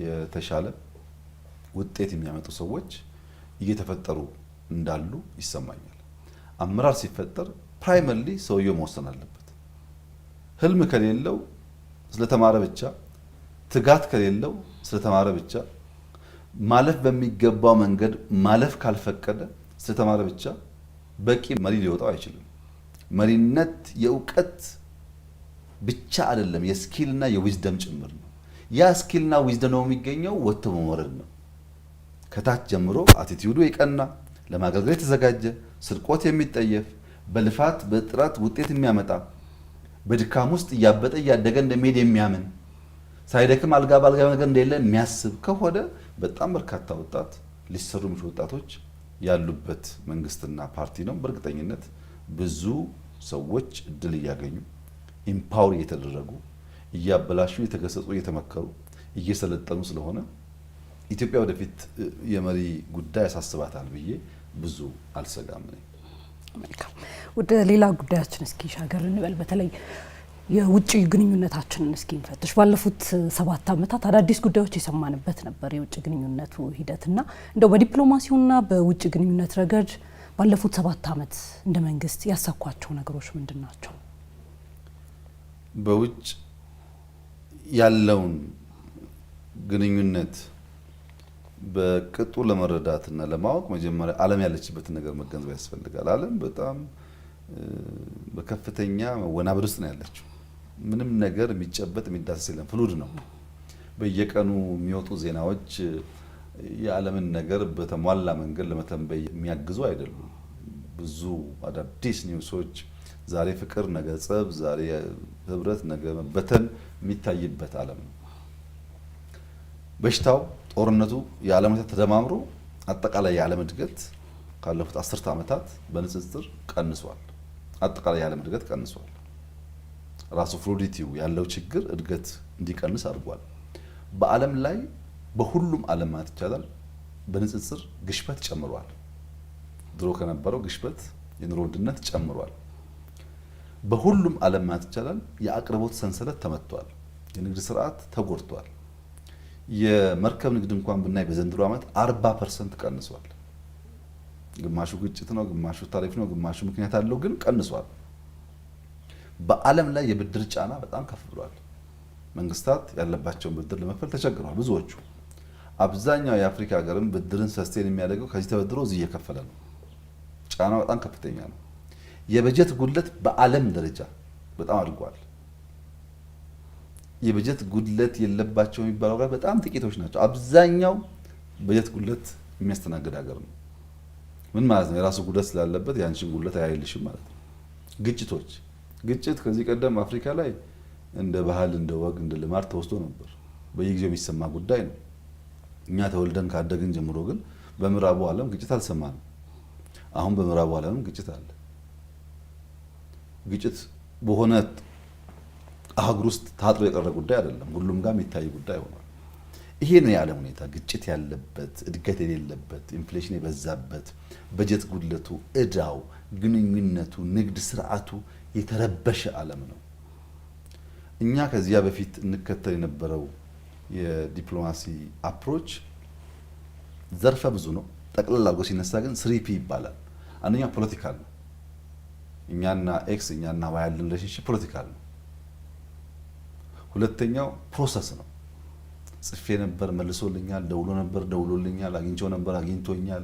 የተሻለ ውጤት የሚያመጡ ሰዎች እየተፈጠሩ እንዳሉ ይሰማኛል። አመራር ሲፈጠር ፕራይመርሊ ሰውየው መወሰን አለበት። ህልም ከሌለው ስለተማረ ብቻ፣ ትጋት ከሌለው ስለተማረ ብቻ፣ ማለፍ በሚገባው መንገድ ማለፍ ካልፈቀደ ስለተማረ ብቻ በቂ መሪ ሊወጣው አይችልም። መሪነት የእውቀት ብቻ አይደለም፣ የስኪልና የዊዝደም ጭምር ነው። ያ ስኪልና ዊዝደም ነው የሚገኘው ወጥቶ መውረድ ነው። ከታች ጀምሮ አቲቲዩዱ የቀና ለማገልገል የተዘጋጀ ስርቆት የሚጠየፍ በልፋት በጥረት ውጤት የሚያመጣ በድካም ውስጥ እያበጠ እያደገ እንደሚሄድ የሚያምን ሳይደክም አልጋ ባልጋ ነገር እንደሌለ የሚያስብ ከሆነ በጣም በርካታ ወጣት ሊሰሩ የሚችሉ ወጣቶች ያሉበት መንግስትና ፓርቲ ነው። በእርግጠኝነት ብዙ ሰዎች እድል እያገኙ ኢምፓወር እየተደረጉ እያበላሹ እየተገሰጹ እየተመከሩ እየሰለጠኑ ስለሆነ ኢትዮጵያ ወደፊት የመሪ ጉዳይ ያሳስባታል ብዬ ብዙ አልሰጋም ነኝ። መልካም፣ ወደ ሌላ ጉዳያችን እስኪ ሻገር እንበል። በተለይ የውጭ ግንኙነታችንን እስኪ እንፈትሽ። ባለፉት 7 ዓመታት አዳዲስ ጉዳዮች የሰማንበት ነበር የውጭ ግንኙነቱ ሂደትና እንደው በዲፕሎማሲውና በውጭ ግንኙነት ረገድ ባለፉት 7 ዓመት እንደ መንግስት ያሳኳቸው ነገሮች ምንድን ናቸው? በውጭ ያለውን ግንኙነት በቅጡ ለመረዳትና ለማወቅ መጀመሪያ ዓለም ያለችበትን ነገር መገንዘብ ያስፈልጋል። ዓለም በጣም በከፍተኛ መወናበድ ውስጥ ነው ያለችው። ምንም ነገር የሚጨበጥ የሚዳሰስ የለም። ፍሉድ ነው። በየቀኑ የሚወጡ ዜናዎች የዓለምን ነገር በተሟላ መንገድ ለመተንበይ የሚያግዙ አይደሉም። ብዙ አዳዲስ ኒውሶች፣ ዛሬ ፍቅር ነገ ጸብ፣ ዛሬ ህብረት ነገ መበተን የሚታይበት ዓለም ነው። በሽታው ጦርነቱ የዓለም ሁኔታ ተደማምሮ አጠቃላይ የዓለም እድገት ካለፉት 10 ዓመታት በንጽጽር ቀንሷል። አጠቃላይ የዓለም እድገት ቀንሷል። ራሱ ፍሉዲቲው ያለው ችግር እድገት እንዲቀንስ አድርጓል። በዓለም ላይ በሁሉም ዓለም ማለት ይቻላል በንጽጽር ግሽበት ጨምሯል። ድሮ ከነበረው ግሽበት የኑሮ ውድነት ጨምሯል። በሁሉም ዓለም ማለት ይቻላል የአቅርቦት ሰንሰለት ተመቷል። የንግድ ስርዓት ተጎድቷል። የመርከብ ንግድ እንኳን ብናይ በዘንድሮ ዓመት 40% ቀንሷል። ግማሹ ግጭት ነው፣ ግማሹ ታሪፍ ነው፣ ግማሹ ምክንያት አለው፣ ግን ቀንሷል። በዓለም ላይ የብድር ጫና በጣም ከፍ ብሏል። መንግስታት ያለባቸውን ብድር ለመክፈል ተቸግረዋል ብዙዎቹ። አብዛኛው የአፍሪካ ሀገርም ብድርን ሰስቴን የሚያደርገው ከዚህ ተበድሮ እዚህ እየከፈለ ነው። ጫናው በጣም ከፍተኛ ነው። የበጀት ጉድለት በዓለም ደረጃ በጣም አድጓል። የበጀት ጉድለት የለባቸው የሚባለው ጋር በጣም ጥቂቶች ናቸው። አብዛኛው በጀት ጉድለት የሚያስተናግድ ሀገር ነው። ምን ማለት ነው? የራሱ ጉድለት ስላለበት ያንቺን ጉድለት አያይልሽም ማለት ነው። ግጭቶች፣ ግጭት ከዚህ ቀደም አፍሪካ ላይ እንደ ባህል፣ እንደ ወግ፣ እንደ ልማድ ተወስዶ ነበር። በየጊዜው የሚሰማ ጉዳይ ነው። እኛ ተወልደን ካደግን ጀምሮ ግን በምዕራቡ ዓለም ግጭት አልሰማንም። አሁን በምዕራቡ ዓለም ግጭት አለ። ግጭት በሆነ አህጉር ውስጥ ታጥሮ የቀረ ጉዳይ አይደለም። ሁሉም ጋር የሚታይ ጉዳይ ሆኗል። ይሄ ነው የዓለም ሁኔታ። ግጭት ያለበት፣ እድገት የሌለበት፣ ኢንፍሌሽን የበዛበት፣ በጀት ጉድለቱ፣ እዳው፣ ግንኙነቱ፣ ንግድ ስርዓቱ የተረበሸ ዓለም ነው። እኛ ከዚያ በፊት እንከተል የነበረው የዲፕሎማሲ አፕሮች ዘርፈ ብዙ ነው። ጠቅላላ አድርጎ ሲነሳ ግን 3P ይባላል። አንደኛው ፖለቲካል ነው። እኛና ኤክስ እኛና ዋይ ያለን ሪሌሽንሺፕ ፖለቲካል ነው። ሁለተኛው ፕሮሰስ ነው። ጽፌ ነበር መልሶልኛል፣ ደውሎ ነበር ደውሎልኛል፣ አግኝቼው ነበር አግኝቶኛል፣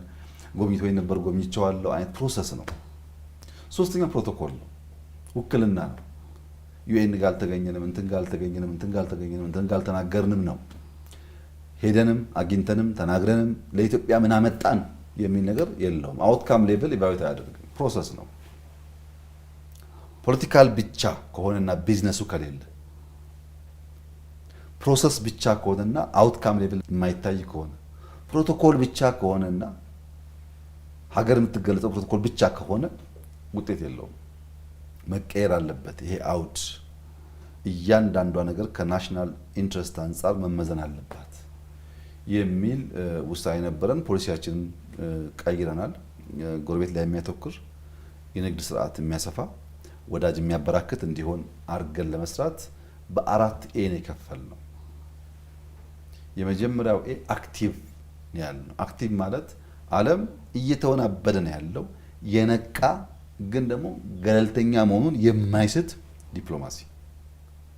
ጎብኝቶኝ ነበር ጎብኝቼዋለሁ አይነት ፕሮሰስ ነው። ሶስተኛው ፕሮቶኮል ነው፣ ውክልና ነው። ዩኤን ጋር አልተገኘንም፣ እንትን ጋር አልተገኘንም፣ እንትን ጋር አልተገኘንም፣ እንትን ጋር አልተናገርንም ነው። ሄደንም አግኝተንም ተናግረንም ለኢትዮጵያ ምን አመጣን የሚል ነገር የለውም። አውትካም ሌቭል ኢቫሉዌት አያደርግም፣ ፕሮሰስ ነው። ፖለቲካል ብቻ ከሆነና ቢዝነሱ ከሌለ ፕሮሰስ ብቻ ከሆነና አውትካም ሌቭል የማይታይ ከሆነ ፕሮቶኮል ብቻ ከሆነና ሀገር የምትገለጸው ፕሮቶኮል ብቻ ከሆነ ውጤት የለውም። መቀየር አለበት። ይሄ አውድ እያንዳንዷ ነገር ከናሽናል ኢንትረስት አንጻር መመዘን አለባት የሚል ውሳኔ ነበረን። ፖሊሲያችንን ቀይረናል። ጎረቤት ላይ የሚያተኩር የንግድ ስርዓት የሚያሰፋ ወዳጅ የሚያበራክት እንዲሆን አድርገን ለመስራት በ4 ኤ ነው የከፈልነው። የመጀመሪያው ኤ አክቲቭ ነው ያልነው። አክቲቭ ማለት ዓለም እየተወናበደ ነው ያለው የነቃ ግን ደግሞ ገለልተኛ መሆኑን የማይስት ዲፕሎማሲ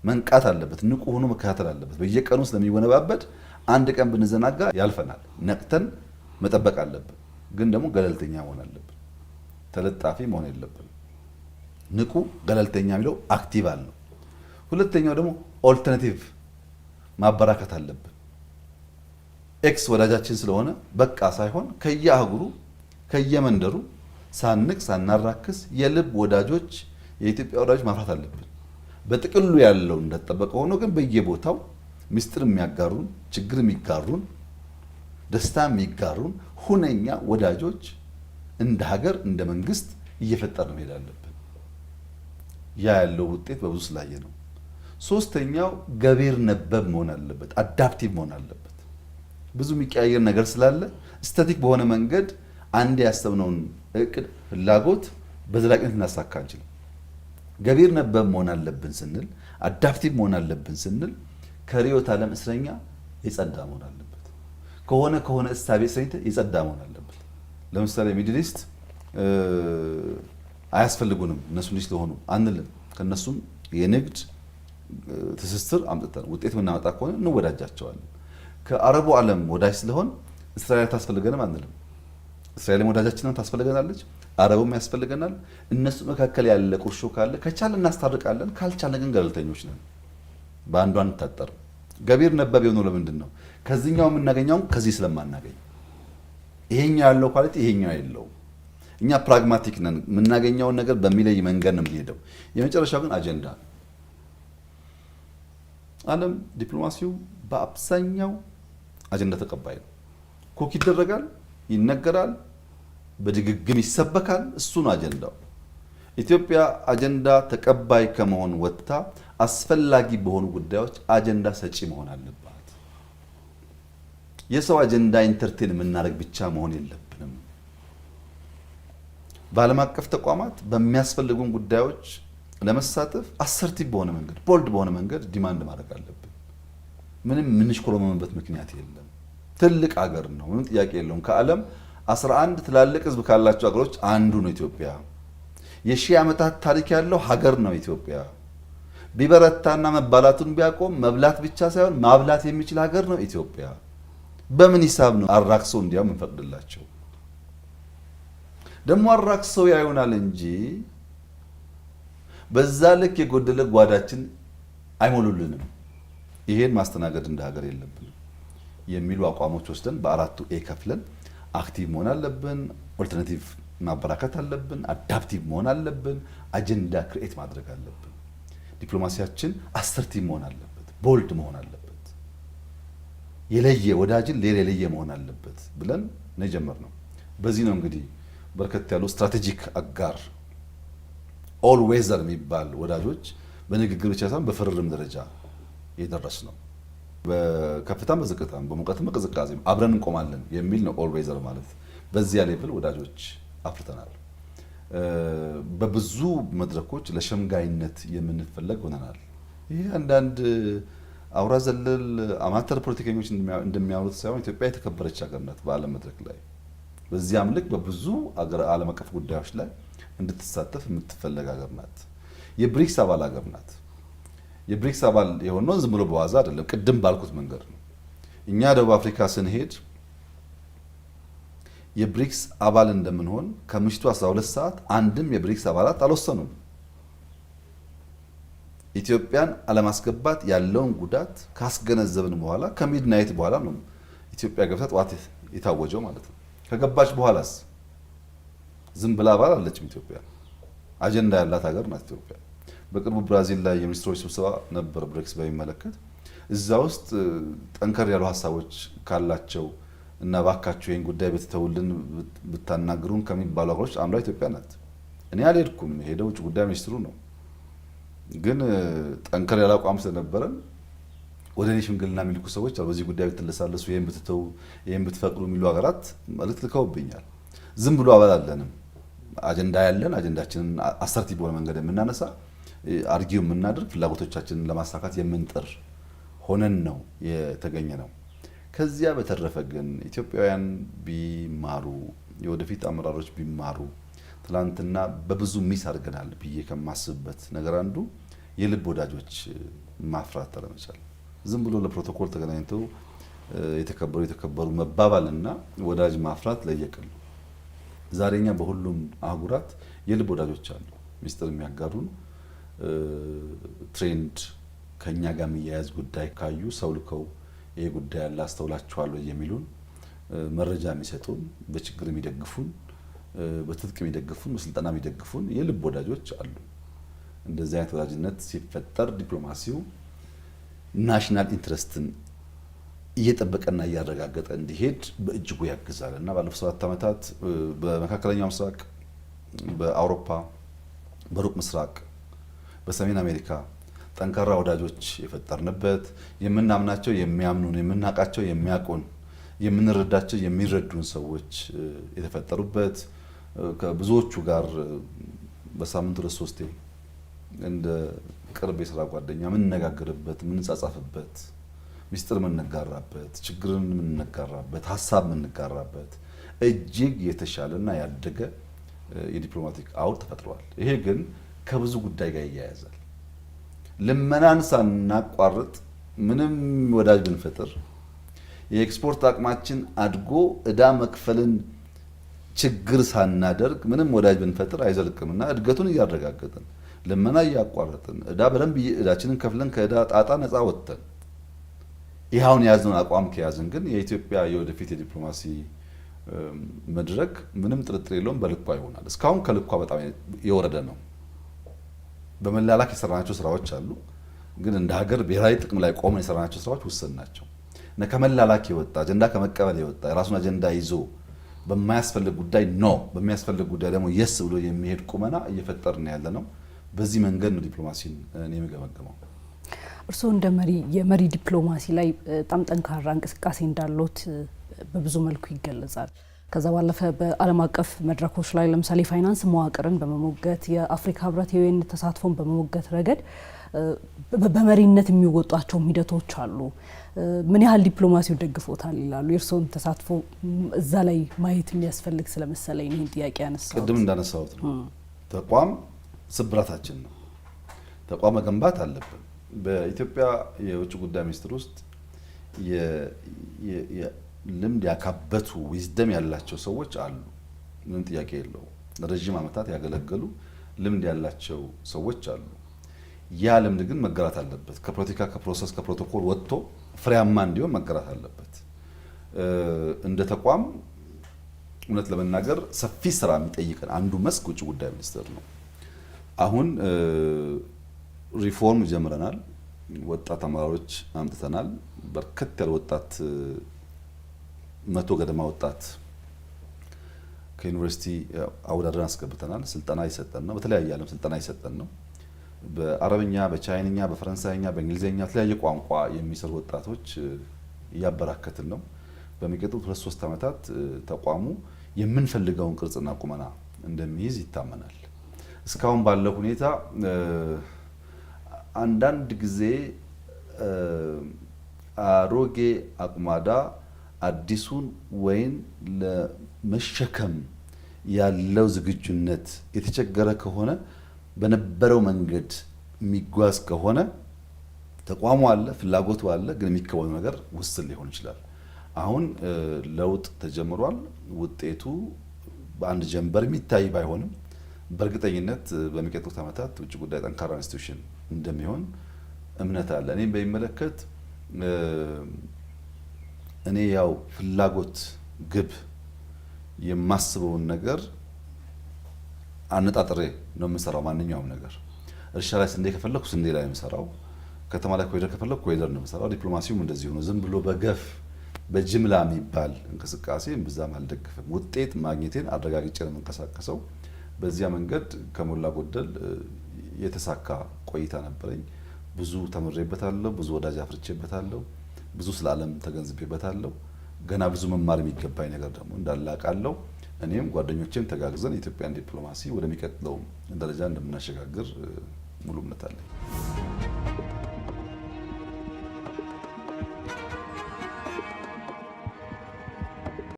መንቃት አለበት። ንቁ ሆኖ መከታተል አለበት። በየቀኑ ስለሚወነባበድ አንድ ቀን ብንዘናጋ ያልፈናል። ነቅተን መጠበቅ አለብን። ግን ደግሞ ገለልተኛ መሆን አለብን። ተለጣፊ መሆን የለብን። ንቁ ገለልተኛ የሚለው አክቲቭ አልነው። ሁለተኛው ደግሞ ኦልተርናቲቭ ማበራከት አለብን። ኤክስ ወዳጃችን ስለሆነ በቃ ሳይሆን ከየአህጉሩ ከየመንደሩ ሳንቅ ሳናራክስ የልብ ወዳጆች የኢትዮጵያ ወዳጆች ማፍራት አለብን። በጥቅሉ ያለው እንደተጠበቀ ሆኖ ግን በየቦታው ምስጢር የሚያጋሩን፣ ችግር የሚጋሩን፣ ደስታ የሚጋሩን ሁነኛ ወዳጆች እንደ ሀገር እንደ መንግስት እየፈጠርን መሄድ አለብን። ያ ያለው ውጤት በብዙ ስላየ ነው። ሶስተኛው ገቢር ነበብ መሆን አለበት። አዳፕቲቭ መሆን አለበት። ብዙ የሚቀያየር ነገር ስላለ ስታቲክ በሆነ መንገድ አንድ ያሰብነውን እቅድ ፍላጎት በዘላቂነት እናሳካ አንችልም። ገቢር ነበብ መሆን አለብን ስንል አዳፕቲቭ መሆን አለብን ስንል ከርዕዮተ ዓለም እስረኛ የጸዳ መሆን አለበት። ከሆነ እሳቤ እስረኛ የጸዳ መሆን አለበት። ለምሳሌ ሚድል ኢስት አያስፈልጉንም እነሱ ልጅ ስለሆኑ አንልም። ከነሱም የንግድ ትስስር አምጥተን ውጤት የምናመጣ ከሆነ እንወዳጃቸዋለን። ከአረቡ ዓለም ወዳጅ ስለሆን እስራኤል ታስፈልገንም አንልም። እስራኤልም ወዳጃችንን ታስፈልገናለች፣ አረቡም ያስፈልገናል። እነሱ መካከል ያለ ቁርሾ ካለ ከቻለ እናስታርቃለን፣ ካልቻለ ግን ገለልተኞች ነን። በአንዱ አንታጠርም። ገቢር ነበብ የሆነው ለምንድን ነው? ከዚህኛው የምናገኘውን ከዚህ ስለማናገኝ። ይሄኛው ያለው ኳሊቲ ይሄኛው የለውም። እኛ ፕራግማቲክ ነን። የምናገኘውን ነገር በሚለይ መንገድ ነው የምንሄደው። የመጨረሻው ግን አጀንዳ ነው። ዓለም ዲፕሎማሲው በአብዛኛው አጀንዳ ተቀባይ ነው። ኮክ ይደረጋል፣ ይነገራል፣ በድግግም ይሰበካል። እሱ ነው አጀንዳው። ኢትዮጵያ አጀንዳ ተቀባይ ከመሆን ወጥታ አስፈላጊ በሆኑ ጉዳዮች አጀንዳ ሰጪ መሆን አለባት። የሰው አጀንዳ ኢንተርቴን የምናደርግ ብቻ መሆን የለብንም። በዓለም አቀፍ ተቋማት በሚያስፈልጉን ጉዳዮች ለመሳተፍ አሰርቲቭ በሆነ መንገድ ቦልድ በሆነ መንገድ ዲማንድ ማድረግ አለብን። ምንም የምንሽኮረመምበት ምክንያት የለም። ትልቅ ሀገር ነው፣ ምንም ጥያቄ የለውም። ከዓለም 11 ትላልቅ ህዝብ ካላቸው ሀገሮች አንዱ ነው ኢትዮጵያ። የሺህ ዓመታት ታሪክ ያለው ሀገር ነው ኢትዮጵያ። ቢበረታና መባላቱን ቢያቆም መብላት ብቻ ሳይሆን ማብላት የሚችል ሀገር ነው ኢትዮጵያ። በምን ሂሳብ ነው አራክሰው እንዲያው እንፈቅድላቸው? ደግሞ አራክሰው ያዩናል እንጂ በዛ ልክ የጎደለ ጓዳችን አይሞሉልንም። ይሄን ማስተናገድ እንደ ሀገር የለብንም የሚሉ አቋሞች ወስደን በ4ቱ ኤ ከፍለን አክቲቭ መሆን አለብን፣ ኦልተርናቲቭ ማበራከት አለብን፣ አዳፕቲቭ መሆን አለብን፣ አጀንዳ ክሪኤት ማድረግ አለብን። ዲፕሎማሲያችን አሰርቲቭ መሆን አለበት፣ ቦልድ መሆን አለበት፣ የለየ ወዳጅን ሌላ የለየ መሆን አለበት ብለን ነው የጀመርነው። በዚህ ነው እንግዲህ በርከት ያሉ ስትራቴጂክ አጋር ኦል ዌዘር የሚባል ወዳጆች በንግግር ብቻ ሳይሆን በፍርርም ደረጃ የደረስ ነው። በከፍታም በዝቅታም በሙቀትም በቅዝቃዜም አብረን እንቆማለን የሚል ነው ኦል ዌዘር ማለት። በዚያ ሌቭል ወዳጆች አፍርተናል። በብዙ መድረኮች ለሸምጋይነት የምንፈለግ ሆነናል። ይህ አንዳንድ አውራ ዘለል አማተር ፖለቲከኞች እንደሚያወሩት ሳይሆን ኢትዮጵያ የተከበረች ሀገር ናት በዓለም መድረክ ላይ። በዚያም ልክ በብዙ ዓለም አቀፍ ጉዳዮች ላይ እንድትሳተፍ የምትፈለግ ሀገር ናት። የብሪክስ አባል ሀገር ናት። የብሪክስ አባል የሆነው ዝም ብሎ በዋዛ አይደለም። ቅድም ባልኩት መንገድ ነው። እኛ ደቡብ አፍሪካ ስንሄድ የብሪክስ አባል እንደምንሆን ከምሽቱ 12 ሰዓት አንድም የብሪክስ አባላት አልወሰኑም። ኢትዮጵያን አለማስገባት ያለውን ጉዳት ካስገነዘብን በኋላ ከሚድናይት በኋላ ነው ኢትዮጵያ ገብታ ጠዋት የታወጀው ማለት ነው። ከገባች በኋላስ ዝም ብላ አባል አለችም። ኢትዮጵያ አጀንዳ ያላት ሀገር ናት ኢትዮጵያ። በቅርቡ ብራዚል ላይ የሚኒስትሮች ስብሰባ ነበር ብሪክስ በሚመለከት። እዛ ውስጥ ጠንከር ያሉ ሀሳቦች ካላቸው እና ባካችሁ ይህን ጉዳይ ብትተውልን ብታናግሩን ከሚባሉ ሀገሮች አንዷ ኢትዮጵያ ናት። እኔ አልሄድኩም፣ ሄደው ውጭ ጉዳይ ሚኒስትሩ ነው። ግን ጠንከር ያለ አቋም ስለነበረን ወደ እኔ ሽምግልና የሚልኩ ሰዎች አሉ። በዚህ ጉዳይ ብትለሳለሱ፣ ይህን ብትተው፣ ይህን ብትፈቅዱ የሚሉ ሀገራት መልእክት ልከውብኛል። ዝም ብሎ አባል አለንም። አጀንዳ ያለን አጀንዳችንን አሰርቲቭ በሆነ መንገድ የምናነሳ አርጊው የምናደርግ ፍላጎቶቻችንን ለማሳካት የምንጥር ሆነን ነው የተገኘ ነው። ከዚያ በተረፈ ግን ኢትዮጵያውያን ቢማሩ፣ የወደፊት አመራሮች ቢማሩ፣ ትላንትና በብዙ ሚስ አድርገናል ብዬ ከማስብበት ነገር አንዱ የልብ ወዳጆች ማፍራት ተለመቻል። ዝም ብሎ ለፕሮቶኮል ተገናኝተው የተከበሩ መባባልና ወዳጅ ማፍራት ለየቅል። ዛሬኛ በሁሉም አህጉራት የልብ ወዳጆች አሉ። ሚስጥር የሚያጋሩን ትሬንድ ከኛ ጋር የሚያያዝ ጉዳይ ካዩ ሰው ልከው ይሄ ጉዳይ ያለ አስተውላችኋል የሚሉን መረጃ የሚሰጡን፣ በችግር የሚደግፉን፣ በትጥቅ የሚደግፉን፣ በስልጠና የሚደግፉን የልብ ወዳጆች አሉ። እንደዚህ አይነት ወዳጅነት ሲፈጠር ዲፕሎማሲው ናሽናል ኢንትረስትን እየጠበቀና እያረጋገጠ እንዲሄድ በእጅጉ ያግዛል እና ባለፉት 7 ዓመታት በመካከለኛው ምስራቅ፣ በአውሮፓ፣ በሩቅ ምስራቅ፣ በሰሜን አሜሪካ ጠንካራ ወዳጆች የፈጠርንበት፣ የምናምናቸው የሚያምኑን፣ የምናውቃቸው የሚያውቁን፣ የምንረዳቸው የሚረዱን ሰዎች የተፈጠሩበት፣ ከብዙዎቹ ጋር በሳምንት 2-3 እንደ ቅርብ የስራ ጓደኛ የምንነጋገርበት፣ የምንጻጻፍበት፣ ሚስጥር የምንጋራበት፣ ችግርን የምንጋራበት፣ ሀሳብ የምንጋራበት እጅግ የተሻለና ያደገ የዲፕሎማቲክ አውድ ተፈጥሯል። ይሄ ግን ከብዙ ጉዳይ ጋር ይያያዛል። ልመናን ሳናቋርጥ ምንም ወዳጅ ብንፈጥር የኤክስፖርት አቅማችን አድጎ እዳ መክፈልን ችግር ሳናደርግ ምንም ወዳጅ ብንፈጥር አይዘልቅምና እድገቱን እያረጋገጥን ልመና እያቋረጥን እዳ በደንብ እዳችንን ከፍለን ከእዳ ጣጣ ነፃ ወጥተን ይኸውን የያዝነውን አቋም ከያዝን ግን የኢትዮጵያ የወደፊት የዲፕሎማሲ መድረክ ምንም ጥርጥር የለውም በልኳ ይሆናል። እስካሁን ከልኳ በጣም የወረደ ነው። በመላላክ የሰራናቸው ስራዎች አሉ። ግን እንደ ሀገር ብሔራዊ ጥቅም ላይ ቆመን የሰራናቸው ስራዎች ውስን ናቸው እና ከመላላክ የወጣ አጀንዳ ከመቀበል የወጣ የራሱን አጀንዳ ይዞ በማያስፈልግ ጉዳይ ኖ፣ በሚያስፈልግ ጉዳይ ደግሞ የስ ብሎ የሚሄድ ቁመና እየፈጠርን ያለ ነው። በዚህ መንገድ ነው ዲፕሎማሲን እኔ የምገመገመው። እርስዎ እንደ መሪ የመሪ ዲፕሎማሲ ላይ በጣም ጠንካራ እንቅስቃሴ እንዳሉት በብዙ መልኩ ይገለጻል። ከዛ ባለፈ በዓለም አቀፍ መድረኮች ላይ ለምሳሌ ፋይናንስ መዋቅርን በመሞገት የአፍሪካ ህብረት የዩኤን ተሳትፎን በመሞገት ረገድ በመሪነት የሚወጧቸው ሂደቶች አሉ። ምን ያህል ዲፕሎማሲው ደግፎታል ይላሉ? የእርስዎን ተሳትፎ እዛ ላይ ማየት የሚያስፈልግ ስለመሰለኝ ይህን ጥያቄ ያነሳሁት። ቅድም እንዳነሳሁት ነው። ተቋም ስብራታችን ነው። ተቋም መገንባት አለብን። በኢትዮጵያ የውጭ ጉዳይ ሚኒስቴር ውስጥ ልምድ ያካበቱ ዊዝደም ያላቸው ሰዎች አሉ። ምንም ጥያቄ የለው። ረጅም ዓመታት ያገለገሉ ልምድ ያላቸው ሰዎች አሉ። ያ ልምድ ግን መገራት አለበት። ከፖለቲካ ከፕሮሰስ ከፕሮቶኮል ወጥቶ ፍሬያማ እንዲሆን መገራት አለበት። እንደ ተቋም እውነት ለመናገር ሰፊ ስራ የሚጠይቀን አንዱ መስክ ውጭ ጉዳይ ሚኒስቴር ነው። አሁን ሪፎርም ጀምረናል። ወጣት አመራሮች አምጥተናል። በርከት ያለ ወጣት 100 ገደማ ወጣት ከዩኒቨርሲቲ አወዳድረን አስገብተናል። ስልጠና እየሰጠን ነው። በተለያየ ዓለም ስልጠና እየሰጠን ነው። በአረብኛ፣ በቻይንኛ፣ በፈረንሳይኛ፣ በእንግሊዝኛ የተለያየ ቋንቋ የሚሰሩ ወጣቶች እያበራከትን ነው። በሚቀጥሉት 2-3 ዓመታት ተቋሙ የምንፈልገውን ቅርጽና ቁመና እንደሚይዝ ይታመናል። እስካሁን ባለው ሁኔታ አንዳንድ ጊዜ አሮጌ አቁማዳ አዲሱን ወይን ለመሸከም ያለው ዝግጁነት የተቸገረ ከሆነ በነበረው መንገድ የሚጓዝ ከሆነ ተቋሙ አለ፣ ፍላጎቱ አለ፣ ግን የሚከወነው ነገር ውስን ሊሆን ይችላል። አሁን ለውጥ ተጀምሯል። ውጤቱ በአንድ ጀንበር የሚታይ ባይሆንም በእርግጠኝነት በሚቀጥሉት ዓመታት ውጭ ጉዳይ ጠንካራ ኢንስቲትዩሽን እንደሚሆን እምነት አለ። እኔም በሚመለከት እኔ ያው ፍላጎት ግብ የማስበውን ነገር አነጣጥሬ ነው የምሰራው። ማንኛውም ነገር እርሻ ላይ ስንዴ ከፈለኩ ስንዴ ላይ ነው የምሰራው። ከተማ ላይ ኮሪደር ከፈለኩ ኮሪደር ነው የምሰራው። ዲፕሎማሲውም እንደዚሁ ነው። ዝም ብሎ በገፍ በጅምላ የሚባል እንቅስቃሴ ብዛም አልደግፍም። ውጤት ማግኘቴን አረጋግጬ ነው የምንቀሳቀሰው። በዚያ መንገድ ከሞላ ጎደል የተሳካ ቆይታ ነበረኝ። ብዙ ተምሬበታለሁ፣ ብዙ ወዳጅ አፍርቼበታለሁ፣ ብዙ ስለ ዓለም ተገንዝቤበታለሁ። ገና ብዙ መማር የሚገባኝ ነገር ደግሞ እንዳለ አውቃለሁ። እኔም ጓደኞቼም ተጋግዘን የኢትዮጵያን ዲፕሎማሲ ወደሚቀጥለው ደረጃ እንደምናሸጋግር ሙሉ እምነት አለኝ።